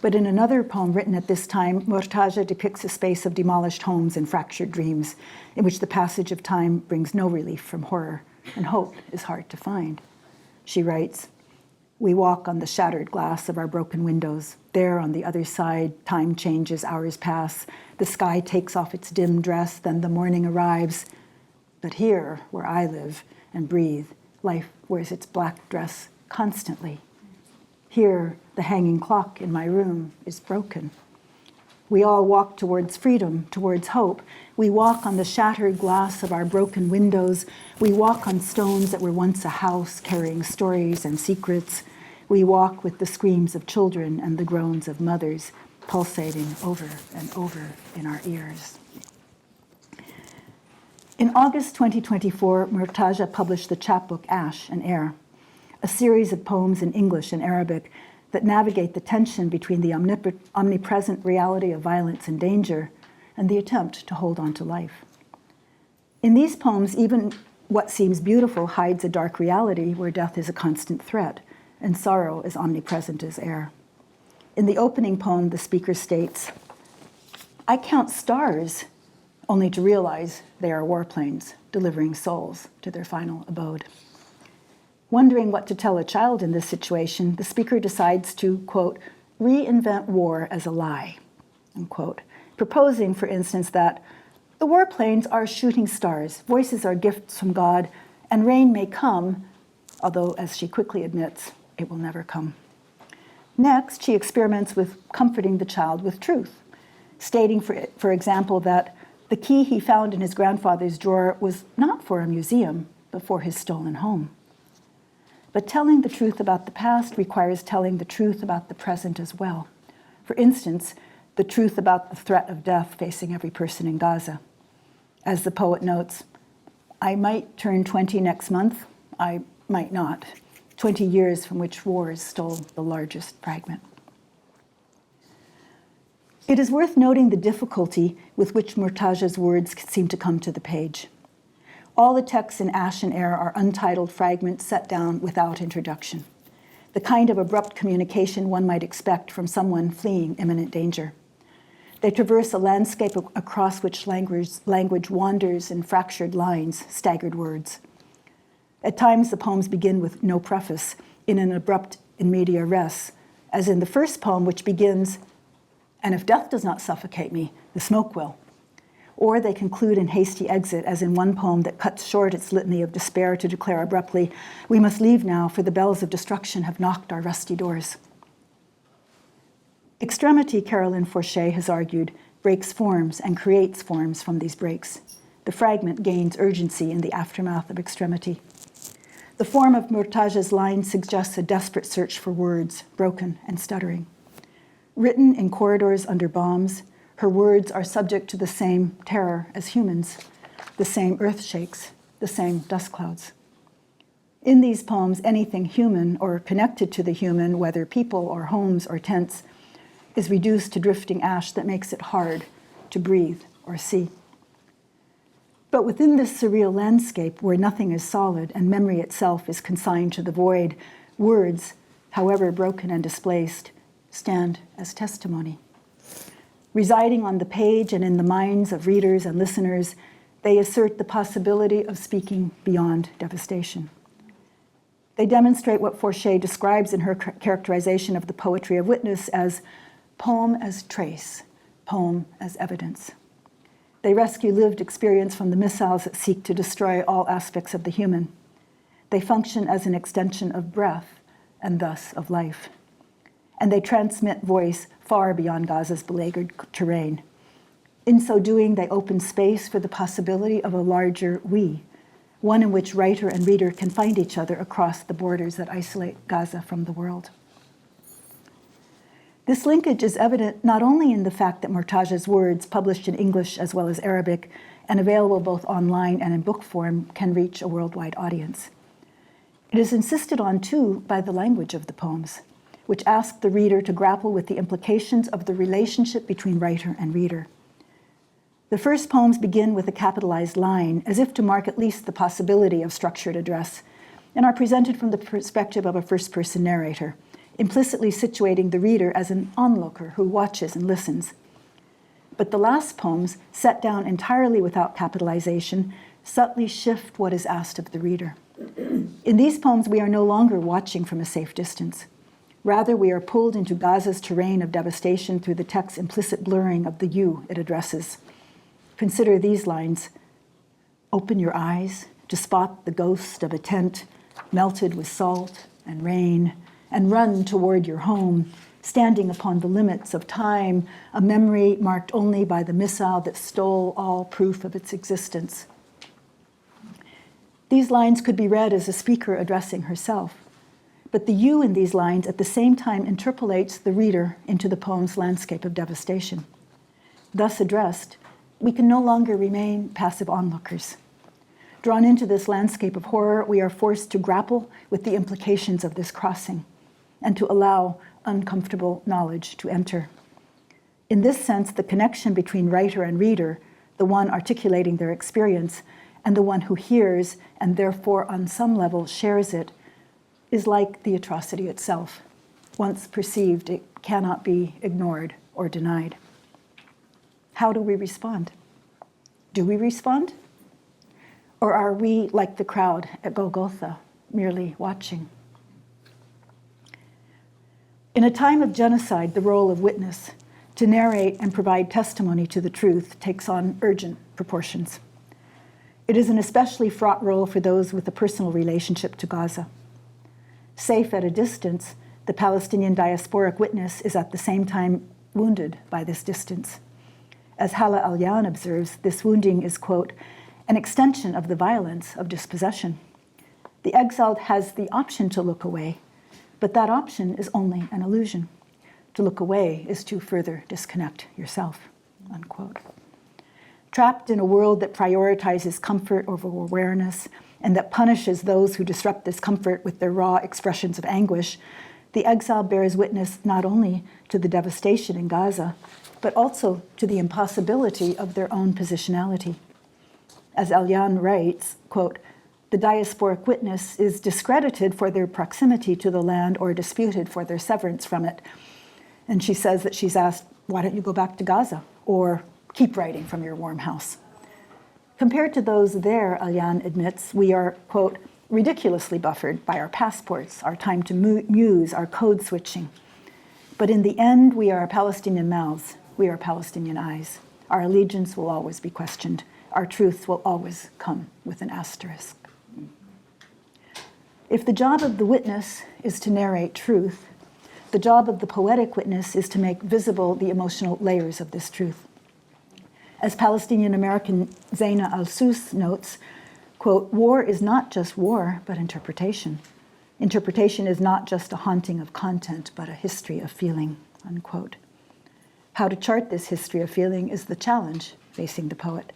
But in another poem written at this time, Murtaza depicts a space of demolished homes and fractured dreams, in which the passage of time brings no relief from horror, and hope is hard to find. She writes, "We walk on the shattered glass of our broken windows. There on the other side, time changes, hours pass. The sky takes off its dim dress, then the morning arrives. But here, where I live and breathe, life wears its black dress constantly. Here, the hanging clock in my room is broken. We all walk towards freedom, towards hope. We walk on the shattered glass of our broken windows. We walk on stones that were once a house, carrying stories and secrets. We walk with the screams of children and the groans of mothers pulsating over and over in our ears." In August 2024, Murtaza published the chapbook Ash and Air, a series of poems in English and Arabic that navigate the tension between the omnipresent reality of violence and danger and the attempt to hold on to life. In these poems, even what seems beautiful hides a dark reality where death is a constant threat and sorrow is omnipresent as air. In the opening poem, the speaker states, "I count stars only to realize they are warplanes delivering souls to their final abode." Wondering what to tell a child in this situation, the speaker decides to, quote, "reinvent war as a lie," unquote, proposing, for instance, that the warplanes are shooting stars, voices are gifts from God, and rain may come, although, as she quickly admits, it will never come. Next, she experiments with comforting the child with truth, stating, for example, that the key he found in his grandfather's drawer was not for a museum, but for his stolen home. But telling the truth about the past requires telling the truth about the present as well. For instance, the truth about the threat of death facing every person in Gaza. As the poet notes, "I might turn 20 next month, I might not. 20 years from which wars stole the largest fragment." It is worth noting the difficulty with which Murtaza's words seem to come to the page. All the texts in Ash and Air are untitled fragments set down without introduction, the kind of abrupt communication one might expect from someone fleeing imminent danger. They traverse a landscape across which language wanders in fractured lines, staggered words. At times, the poems begin with no preface, in an abrupt in media res, as in the first poem, which begins, "And if death does not suffocate me, the smoke will." Or they conclude in hasty exit, as in one poem that cuts short its litany of despair to declare abruptly, "We must leave now, for the bells of destruction have knocked our rusty doors." Extremity, Caroline Forché has argued, breaks forms and creates forms from these breaks. The fragment gains urgency in the aftermath of extremity. The form of Murtaza's line suggests a desperate search for words, broken and stuttering. Written in corridors under bombs, her words are subject to the same terror as humans, the same earth shakes, the same dust clouds. In these poems, anything human or connected to the human, whether people or homes or tents, is reduced to drifting ash that makes it hard to breathe or see. But within this surreal landscape where nothing is solid and memory itself is consigned to the void, words, however broken and displaced, stand as testimony. Residing on the page and in the minds of readers and listeners, they assert the possibility of speaking beyond devastation. They demonstrate what Forché describes in her characterization of the poetry of witness as poem as trace, poem as evidence. They rescue lived experience from the missiles that seek to destroy all aspects of the human. They function as an extension of breath and thus of life. And they transmit voice far beyond Gaza's beleaguered terrain. In so doing, they open space for the possibility of a larger we, one in which writer and reader can find each other across the borders that isolate Gaza from the world. This linkage is evident not only in the fact that Murtaza's words, published in English as well as Arabic, and available both online and in book form, can reach a worldwide audience. It is insisted on, too, by the language of the poems. which ask the reader to grapple with the implications of the relationship between writer and reader. The first poems begin with a capitalized line, as if to mark at least the possibility of structured address, and are presented from the perspective of a first-person narrator, implicitly situating the reader as an onlooker who watches and listens. But the last poems, set down entirely without capitalization, subtly shift what is asked of the reader. In these poems, we are no longer watching from a safe distance. Rather, we are pulled into Gaza's terrain of devastation through the text's implicit blurring of the you it addresses. Consider these lines. Open your eyes to spot the ghost of a tent melted with salt and rain, and run toward your home, standing upon the limits of time, a memory marked only by the missile that stole all proof of its existence. These lines could be read as a speaker addressing herself, but the you in these lines at the same time interpolates the reader into the poem's landscape of devastation. Thus addressed, we can no longer remain passive onlookers. Drawn into this landscape of horror, we are forced to grapple with the implications of this crossing and to allow uncomfortable knowledge to enter. In this sense, the connection between writer and reader, the one articulating their experience and the one who hears and therefore on some level shares it, is like the atrocity itself. Once perceived, it cannot be ignored or denied. How do we respond? Do we respond? Or are we, like the crowd at Golgotha, merely watching? In a time of genocide, the role of witness, to narrate and provide testimony to the truth, takes on urgent proportions. It is an especially fraught role for those with a personal relationship to Gaza. Safe at a distance, the Palestinian diasporic witness is at the same time wounded by this distance. As Hala Alyan observes, this wounding is, quote, an extension of the violence of dispossession. The exiled has the option to look away, but that option is only an illusion. To look away is to further disconnect yourself, unquote. Trapped in a world that prioritizes comfort over awareness and that punishes those who disrupt this comfort with their raw expressions of anguish, the exile bears witness not only to the devastation in Gaza, but also to the impossibility of their own positionality. As Alyan writes, quote, the diasporic witness is discredited for their proximity to the land or disputed for their severance from it. And she says that she's asked, why don't you go back to Gaza? Or keep writing from your warm house. Compared to those there, Alyan admits, we are, quote, ridiculously buffered by our passports, our time to muse, our code switching. But in the end, we are Palestinian mouths, we are Palestinian eyes. Our allegiance will always be questioned. Our truth will always come with an asterisk. If the job of the witness is to narrate truth, the job of the poetic witness is to make visible the emotional layers of this truth. As Palestinian-American Zaina Al-Sus notes, quote, war is not just war, but interpretation. Interpretation is not just a haunting of content, but a history of feeling, unquote. How to chart this history of feeling is the challenge facing the poet.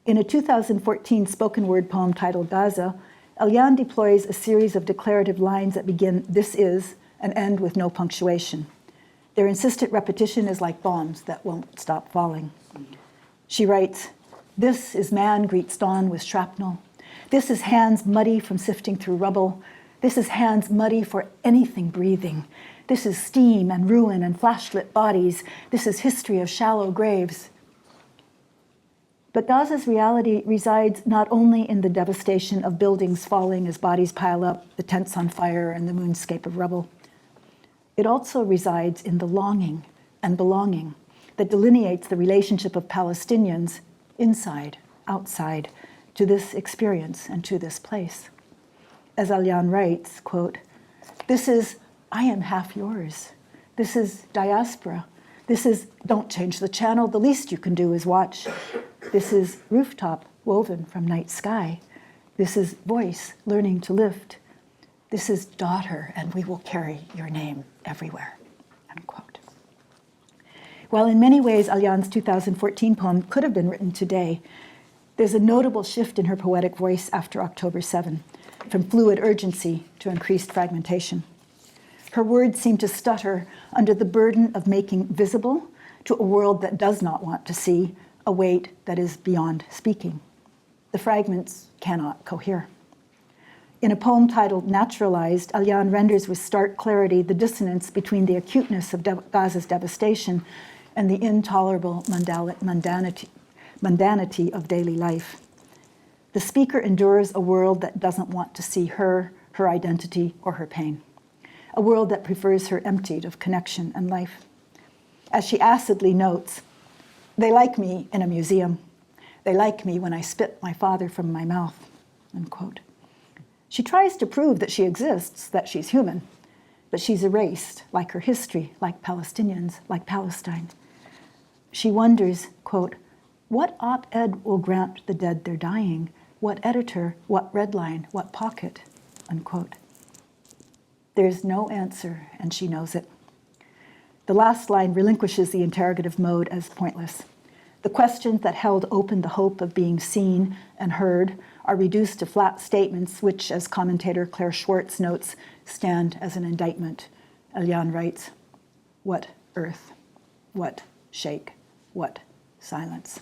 In a 2014 spoken word poem titled Gaza, Alyan deploys a series of declarative lines that begin, this is, and end with no punctuation. Their insistent repetition is like bombs that won't stop falling. She writes, this is man greets dawn with shrapnel. This is hands muddy from sifting through rubble. This is hands muddy for anything breathing. This is steam and ruin and flashlit bodies. This is history of shallow graves. But Gaza's reality resides not only in the devastation of buildings falling as bodies pile up, the tents on fire, and the moonscape of rubble. It also resides in the longing and belonging that delineates the relationship of Palestinians inside, outside, to this experience and to this place. As Alyan writes, quote, this is, I am half yours. This is diaspora. This is, don't change the channel, the least you can do is watch. This is rooftop woven from night sky. This is voice learning to lift. This is daughter, and we will carry your name everywhere, unquote. While in many ways Alyan's 2014 poem could have been written today, there's a notable shift in her poetic voice after October 7, from fluid urgency to increased fragmentation. Her words seem to stutter under the burden of making visible to a world that does not want to see a weight that is beyond speaking. The fragments cannot cohere. In a poem titled Naturalized, Aliane renders with stark clarity the dissonance between the acuteness of Gaza's devastation and the intolerable mundanity of daily life. The speaker endures a world that doesn't want to see her, her identity, or her pain. A world that prefers her emptied of connection and life. As she acidly notes, they like me in a museum. They like me when I spit my father from my mouth, unquote. She tries to prove that she exists, that she's human, but she's erased, like her history, like Palestinians, like Palestine. She wonders, quote, what op-ed will grant the dead their dying? What editor, what redline, what pocket, unquote. There's no answer, and she knows it. The last line relinquishes the interrogative mode as pointless. The questions that held open the hope of being seen and heard are reduced to flat statements which, as commentator Claire Schwartz notes, stand as an indictment. Aliane writes, what earth? What shake? What silence?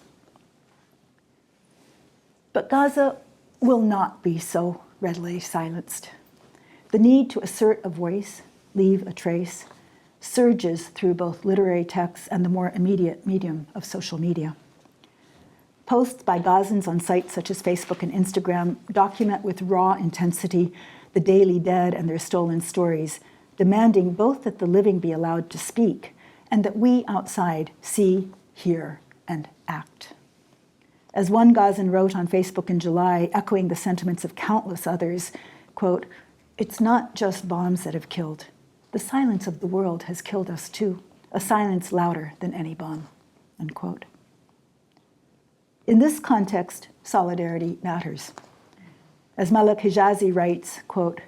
But Gaza will not be so readily silenced. The need to assert a voice, leave a trace, surges through both literary texts and the more immediate medium of social media. Posts by Gazans on sites such as Facebook and Instagram document with raw intensity the daily dead and their stolen stories, demanding both that the living be allowed to speak and that we outside see, hear, and act. As one Gazan wrote on Facebook in July, echoing the sentiments of countless others, quote, it's not just bombs that have killed. The silence of the world has killed us too, a silence louder than any bomb, unquote. In this context, solidarity matters. As Malak Hijazi writes, quote,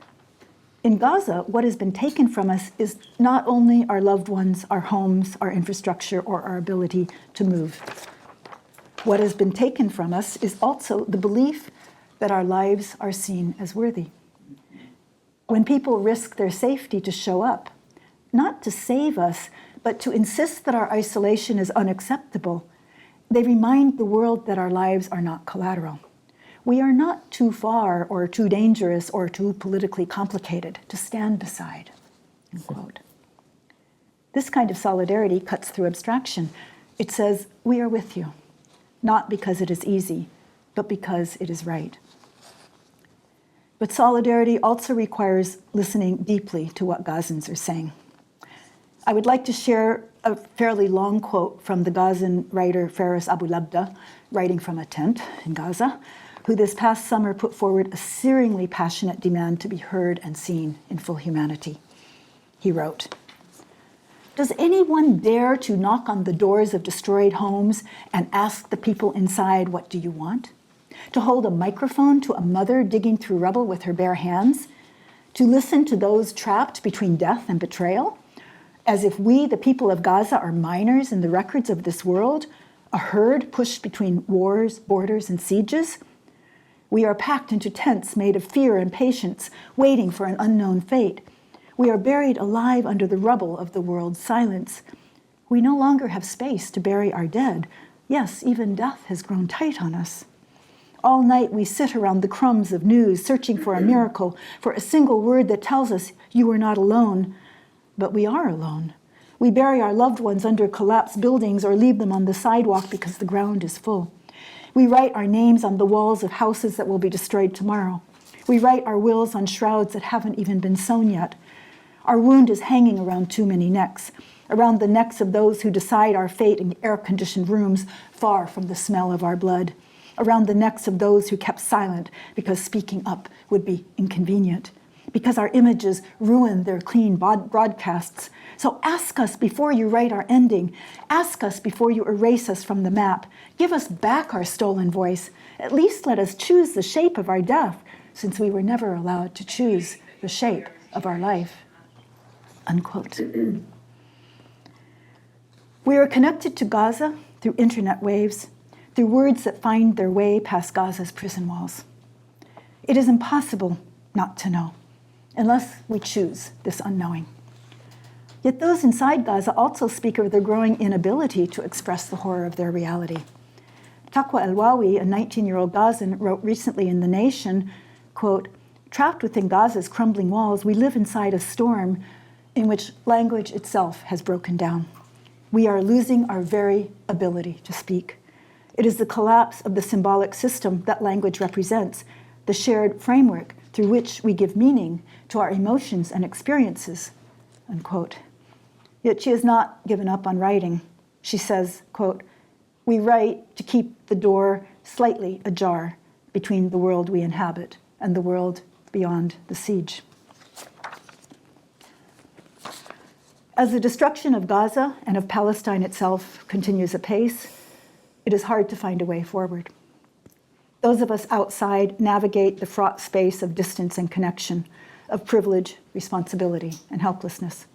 in Gaza, what has been taken from us is not only our loved ones, our homes, our infrastructure, or our ability to move. What has been taken from us is also the belief that our lives are seen as worthy. When people risk their safety to show up, not to save us, but to insist that our isolation is unacceptable, they remind the world that our lives are not collateral. We are not too far or too dangerous or too politically complicated to stand beside, unquote. This kind of solidarity cuts through abstraction. It says, we are with you, not because it is easy, but because it is right. But solidarity also requires listening deeply to what Gazans are saying. I would like to share a fairly long quote from the Gazan writer Faris Abu Labda, writing from a tent in Gaza, who this past summer put forward a searingly passionate demand to be heard and seen in full humanity. He wrote, does anyone dare to knock on the doors of destroyed homes and ask the people inside, what do you want? To hold a microphone to a mother digging through rubble with her bare hands? To listen to those trapped between death and betrayal? As if we, the people of Gaza, are minors in the records of this world, a herd pushed between wars, borders, and sieges? We are packed into tents made of fear and patience, waiting for an unknown fate. We are buried alive under the rubble of the world's silence. We no longer have space to bury our dead. Yes, even death has grown tight on us. All night we sit around the crumbs of news, searching for a miracle, for a single word that tells us you are not alone. But we are alone. We bury our loved ones under collapsed buildings or leave them on the sidewalk because the ground is full. We write our names on the walls of houses that will be destroyed tomorrow. We write our wills on shrouds that haven't even been sewn yet. Our wound is hanging around too many necks, around the necks of those who decide our fate in air-conditioned rooms far from the smell of our blood, around the necks of those who kept silent because speaking up would be inconvenient, because our images ruin their clean broadcasts. So ask us before you write our ending. Ask us before you erase us from the map. Give us back our stolen voice. At least let us choose the shape of our death, since we were never allowed to choose the shape of our life. Unquote. We are connected to Gaza through internet waves, through words that find their way past Gaza's prison walls. It is impossible not to know, unless we choose this unknowing. Yet those inside Gaza also speak of their growing inability to express the horror of their reality. Taqwa El-Wawi, a 19-year-old Gazan, wrote recently in The Nation, quote, "Trapped within Gaza's crumbling walls, we live inside a storm in which language itself has broken down. We are losing our very ability to speak. It is the collapse of the symbolic system that language represents, the shared framework through which we give meaning to our emotions and experiences," unquote. Yet she has not given up on writing. She says, quote, "We write to keep the door slightly ajar between the world we inhabit and the world beyond the siege." As the destruction of Gaza and of Palestine itself continues apace, it is hard to find a way forward. Those of us outside navigate the fraught space of distance and connection, of privilege, responsibility, and helplessness.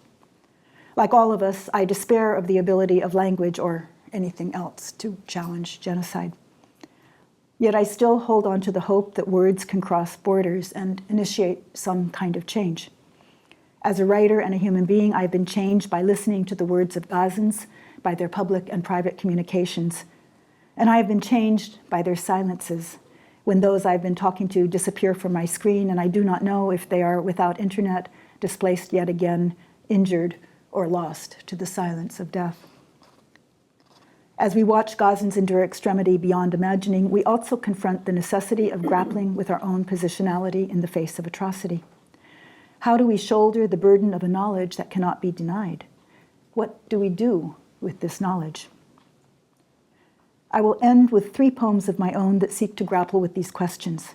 Like all of us, I despair of the ability of language or anything else to challenge genocide. Yet I still hold on to the hope that words can cross borders and initiate some kind of change. As a writer and a human being, I've been changed by listening to the words of Gazans, by their public and private communications. And I have been changed by their silences, when those I've been talking to disappear from my screen and I do not know if they are without internet, displaced yet again, injured, or lost to the silence of death. As we watch Gazans endure extremity beyond imagining, we also confront the necessity of grappling with our own positionality in the face of atrocity. How do we shoulder the burden of a knowledge that cannot be denied? What do we do with this knowledge? I will end with 3 poems of my own that seek to grapple with these questions: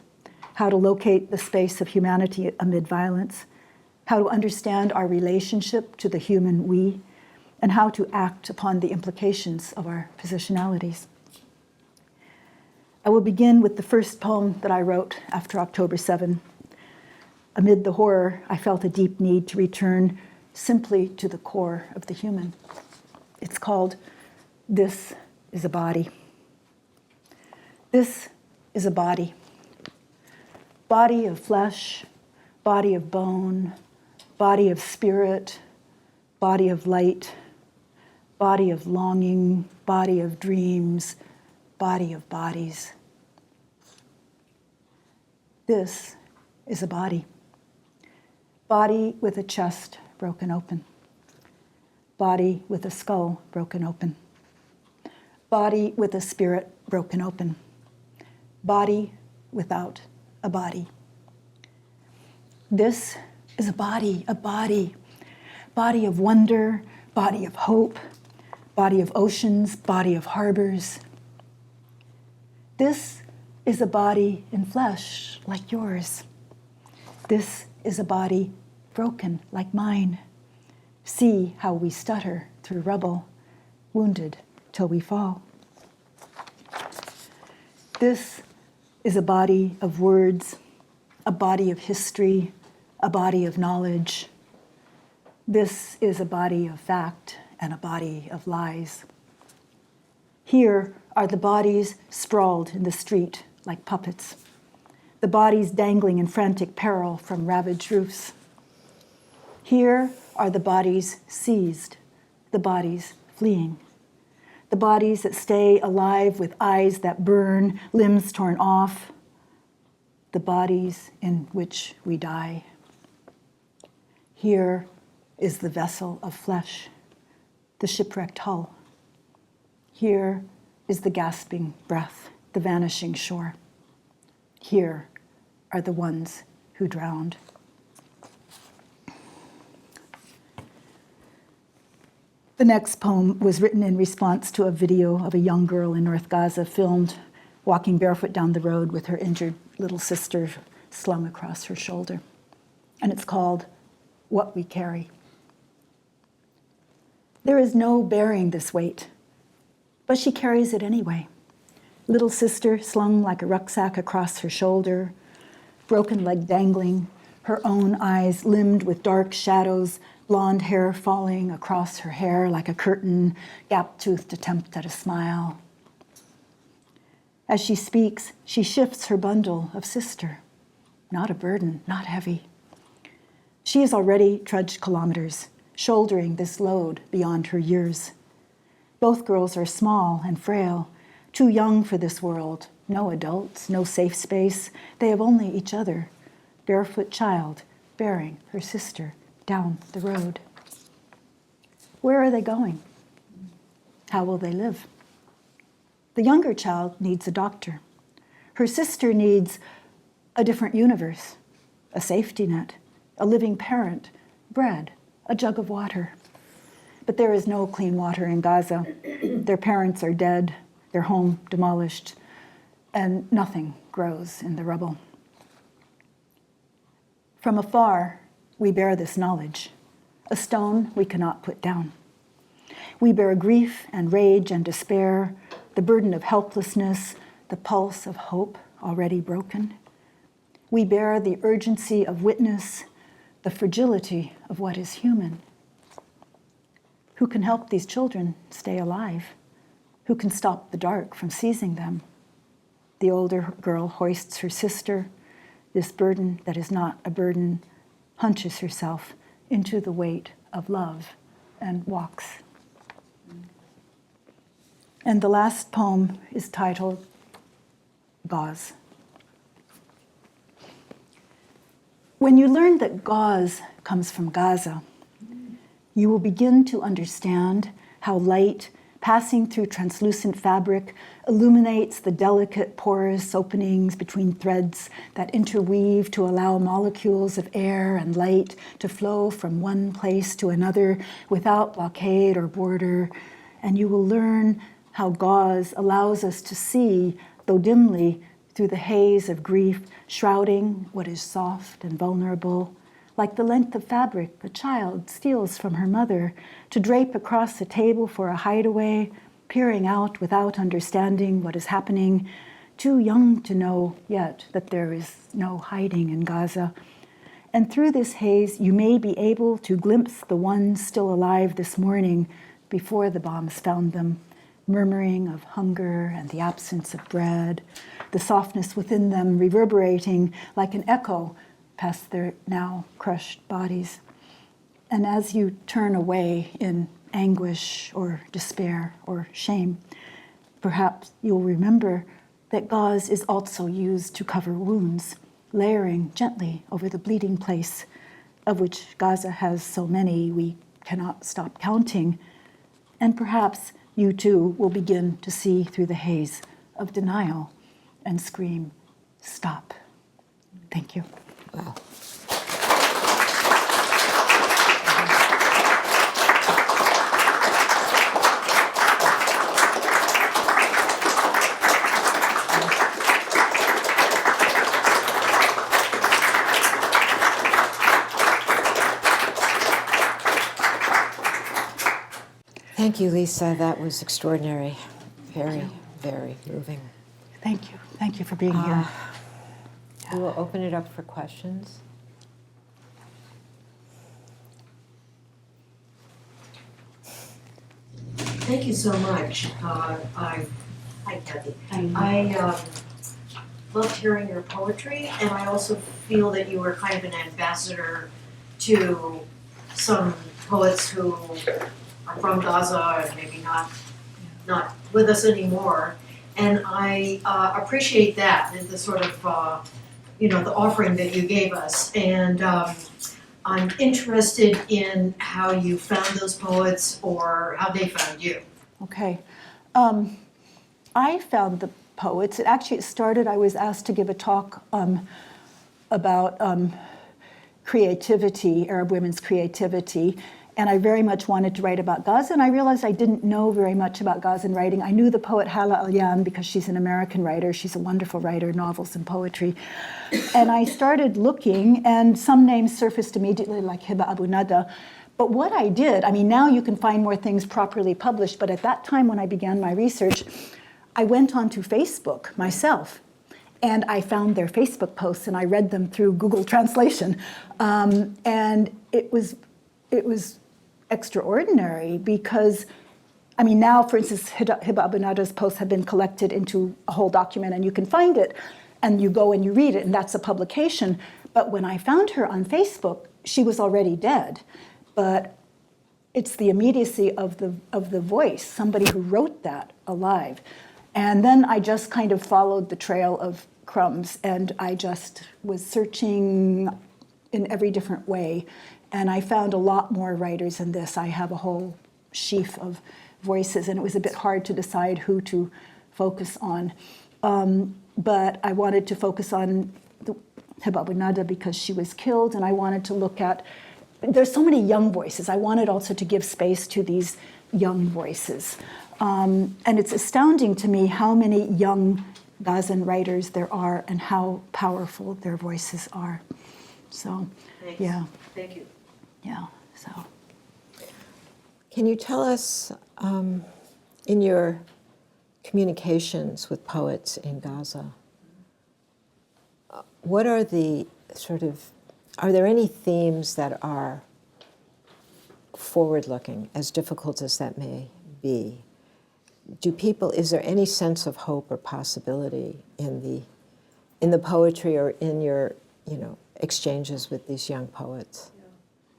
how to locate the space of humanity amid violence, how to understand our relationship to the human we, and how to act upon the implications of our positionalities. I will begin with the first poem that I wrote after October 7. Amid the horror, I felt a deep need to return simply to the core of the human. It's called "This is a Body." This is a body. Body of flesh, body of bone, body of spirit, body of light, body of longing, body of dreams, body of bodies. This is a body. Body with a chest broken open. Body with a skull broken open. Body with a spirit broken open. Body without a body. This is a body, a body. Body of wonder, body of hope, body of oceans, body of harbors. This is a body in flesh like yours. This is a body broken like mine. See how we stutter through rubble, wounded till we fall. This is a body of words, a body of history, a body of knowledge. This is a body of fact and a body of lies. Here are the bodies sprawled in the street like puppets, the bodies dangling in frantic peril from ravaged roofs. Here are the bodies seized, the bodies fleeing, the bodies that stay alive with eyes that burn, limbs torn off, the bodies in which we die. Here is the vessel of flesh, the shipwrecked hull. Here is the gasping breath, the vanishing shore. Here are the ones who drowned. The next poem was written in response to a video of a young girl in North Gaza filmed walking barefoot down the road with her injured little sister slung across her shoulder. And it's called "What We Carry." There is no bearing this weight, but she carries it anyway. Little sister slung like a rucksack across her shoulder, broken leg dangling, her own eyes limned with dark shadows, blonde hair falling across her hair like a curtain, gap-toothed attempt at a smile. As she speaks, she shifts her bundle of sister. Not a burden, not heavy. She has already trudged kilometers, shouldering this load beyond her years. Both girls are small and frail, too young for this world. No adults, no safe space. They have only each other. Barefoot child bearing her sister down the road. Where are they going? How will they live? The younger child needs a doctor. Her sister needs a different universe, a safety net, a living parent, bread, a jug of water. But there is no clean water in Gaza. Their parents are dead, their home demolished, and nothing grows in the rubble. From afar, we bear this knowledge, a stone we cannot put down. We bear grief and rage and despair, the burden of helplessness, the pulse of hope already broken. We bear the urgency of witness, the fragility of what is human. Who can help these children stay alive? Who can stop the dark from seizing them? The older girl hoists her sister. This burden that is not a burden hunches herself into the weight of love and walks. And the last poem is titled Gauze. When you learn that gauze comes from Gaza, you will begin to understand how light passing through translucent fabric illuminates the delicate porous openings between threads that interweave to allow molecules of air and light to flow from one place to another without blockade or border. And you will learn how gauze allows us to see, though dimly, through the haze of grief, shrouding what is soft and vulnerable, like the length of fabric a child steals from her mother to drape across a table for a hideaway, peering out without understanding what is happening, too young to know yet that there is no hiding in Gaza. And through this haze, you may be able to glimpse the ones still alive this morning before the bombs found them, murmuring of hunger and the absence of bread, the softness within them reverberating like an echo past their now crushed bodies. And as you turn away in anguish or despair or shame, perhaps you'll remember that gauze is also used to cover wounds, layering gently over the bleeding place, of which Gaza has so many we cannot stop counting. And perhaps you too will begin to see through the haze of denial and scream, stop. Thank you. Wow. Thank you, Lisa. That was extraordinary. Very, very moving. Thank you. Thank you for being here. We will open it up for questions. Thank you so much. Hi, Kathy. I loved hearing your poetry, and I also feel that you were kind of an ambassador to some poets who are from Gaza and maybe not with us anymore. And I appreciate that, and the sort of the offering that you gave us. And I'm interested in how you found those poets or how they found you. Okay. I found the poets. It started, I was asked to give a talk about creativity, Arab women's creativity, and I very much wanted to write about Gaza, and I realized I didn't know very much about Gazan writing. I knew the poet Hala Al-Yan because she's an American writer. She's a wonderful writer, novels and poetry. And I started looking, and some names surfaced immediately, like Hiba Abu Nada. But what I did, now you can find more things properly published, but at that time when I began my research, I went onto Facebook myself, and I found their Facebook posts, and I read them through Google Translation. And it was extraordinary because, now, for instance, Hiba Abu Nada's posts have been collected into a whole document, and you can find it, and you go and you read it, and that's a publication. But when I found her on Facebook, she was already dead. But it's the immediacy of the voice, somebody who wrote that alive. And then I just kind of followed the trail of crumbs, and I just was searching in every different way. And I found a lot more writers than this. I have a whole sheaf of voices, and it was a bit hard to decide who to focus on. But I wanted to focus on Hilda B because she was killed, and I wanted to look at, there's so many young voices. I wanted also to give space to these young voices. And it's astounding to me how many young Gazan writers there are and how powerful their voices are. So, Thanks. yeah. Thank you. Yeah, so. Can you tell us, in your communications with poets in Gaza, what are the are there any themes that are forward-looking, as difficult as that may be? Is there any sense of hope or possibility in the poetry or in your, exchanges with these young poets?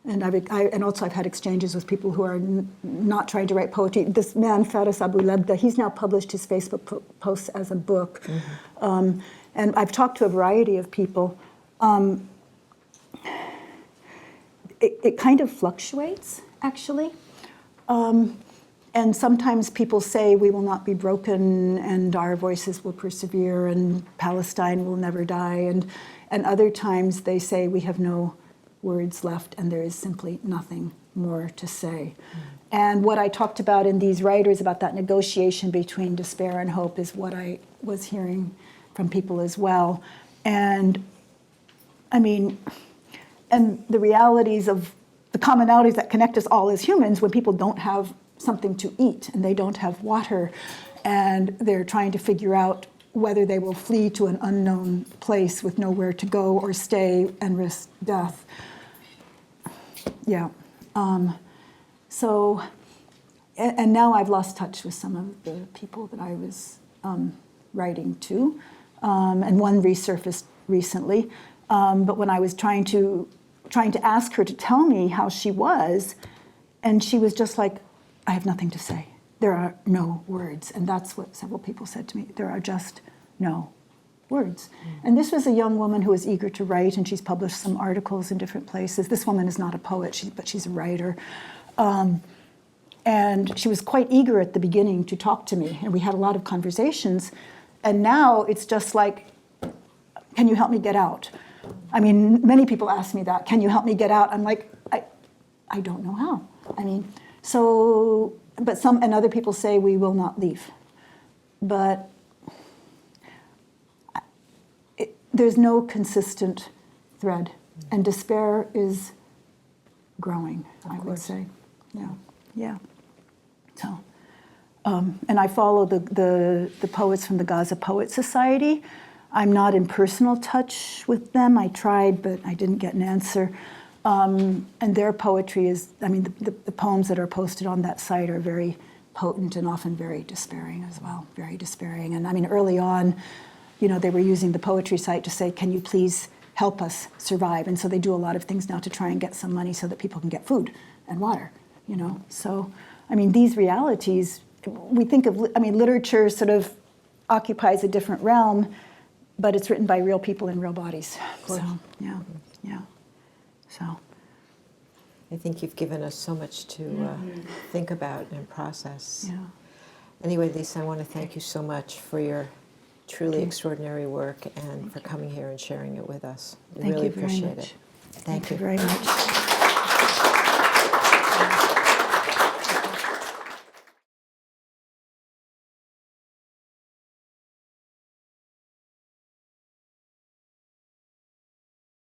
And and also I've had exchanges with people who are not trying to write poetry. This man, Faris Abu Labda, he's now published his Facebook posts as a book. Mm-hmm. And I've talked to a variety of people. It kind of fluctuates, actually. And sometimes people say we will not be broken and our voices will persevere and Palestine will never die. And other times they say we have no words left and there is simply nothing more to say. And what I talked about in these writers about that negotiation between despair and hope is what I was hearing from people as well. And I mean, and the realities of the commonalities that connect us all as humans when people don't have something to eat and they don't have water and they're trying to figure out whether they will flee to an unknown place with nowhere to go or stay and risk death. Yeah. So, and now I've lost touch with some of the people that I was writing to, and one resurfaced recently. But when I was trying to ask her to tell me how she was, and she was just like, I have nothing to say. There are no words. And that's what several people said to me. There are just no words. And this was a young woman who was eager to write, and she's published some articles in different places. This woman is not a poet, but she's a writer. And she was quite eager at the beginning to talk to me, and we had a lot of conversations. And now it's just like, can you help me get out? I mean, many people ask me that, can you help me get out? I'm like, I don't know how. I mean, so, but some, and other people say we will not leave. But there's no consistent thread, and despair is growing, I would say. Yeah, yeah. So, and I follow the poets from the Gaza Poet Society. I'm not in personal touch with them. I tried, but I didn't get an answer. And their poetry is, I mean, the poems that are posted on that site are very potent and often very despairing as well, very despairing. And I mean, early on, they were using the poetry site to say, can you please help us survive? And so they do a lot of things now to try and get some money so that people can get food and water, So, I mean, these realities, we think of, literature sort of occupies a different realm, but it's written by real people in real bodies. So, yeah. So, I think you've given us so much to think about and process. yeah. Anyway, Lisa, I want to thank you so much for your truly extraordinary work and for coming here and sharing it with us. We really appreciate it. Thank you very much.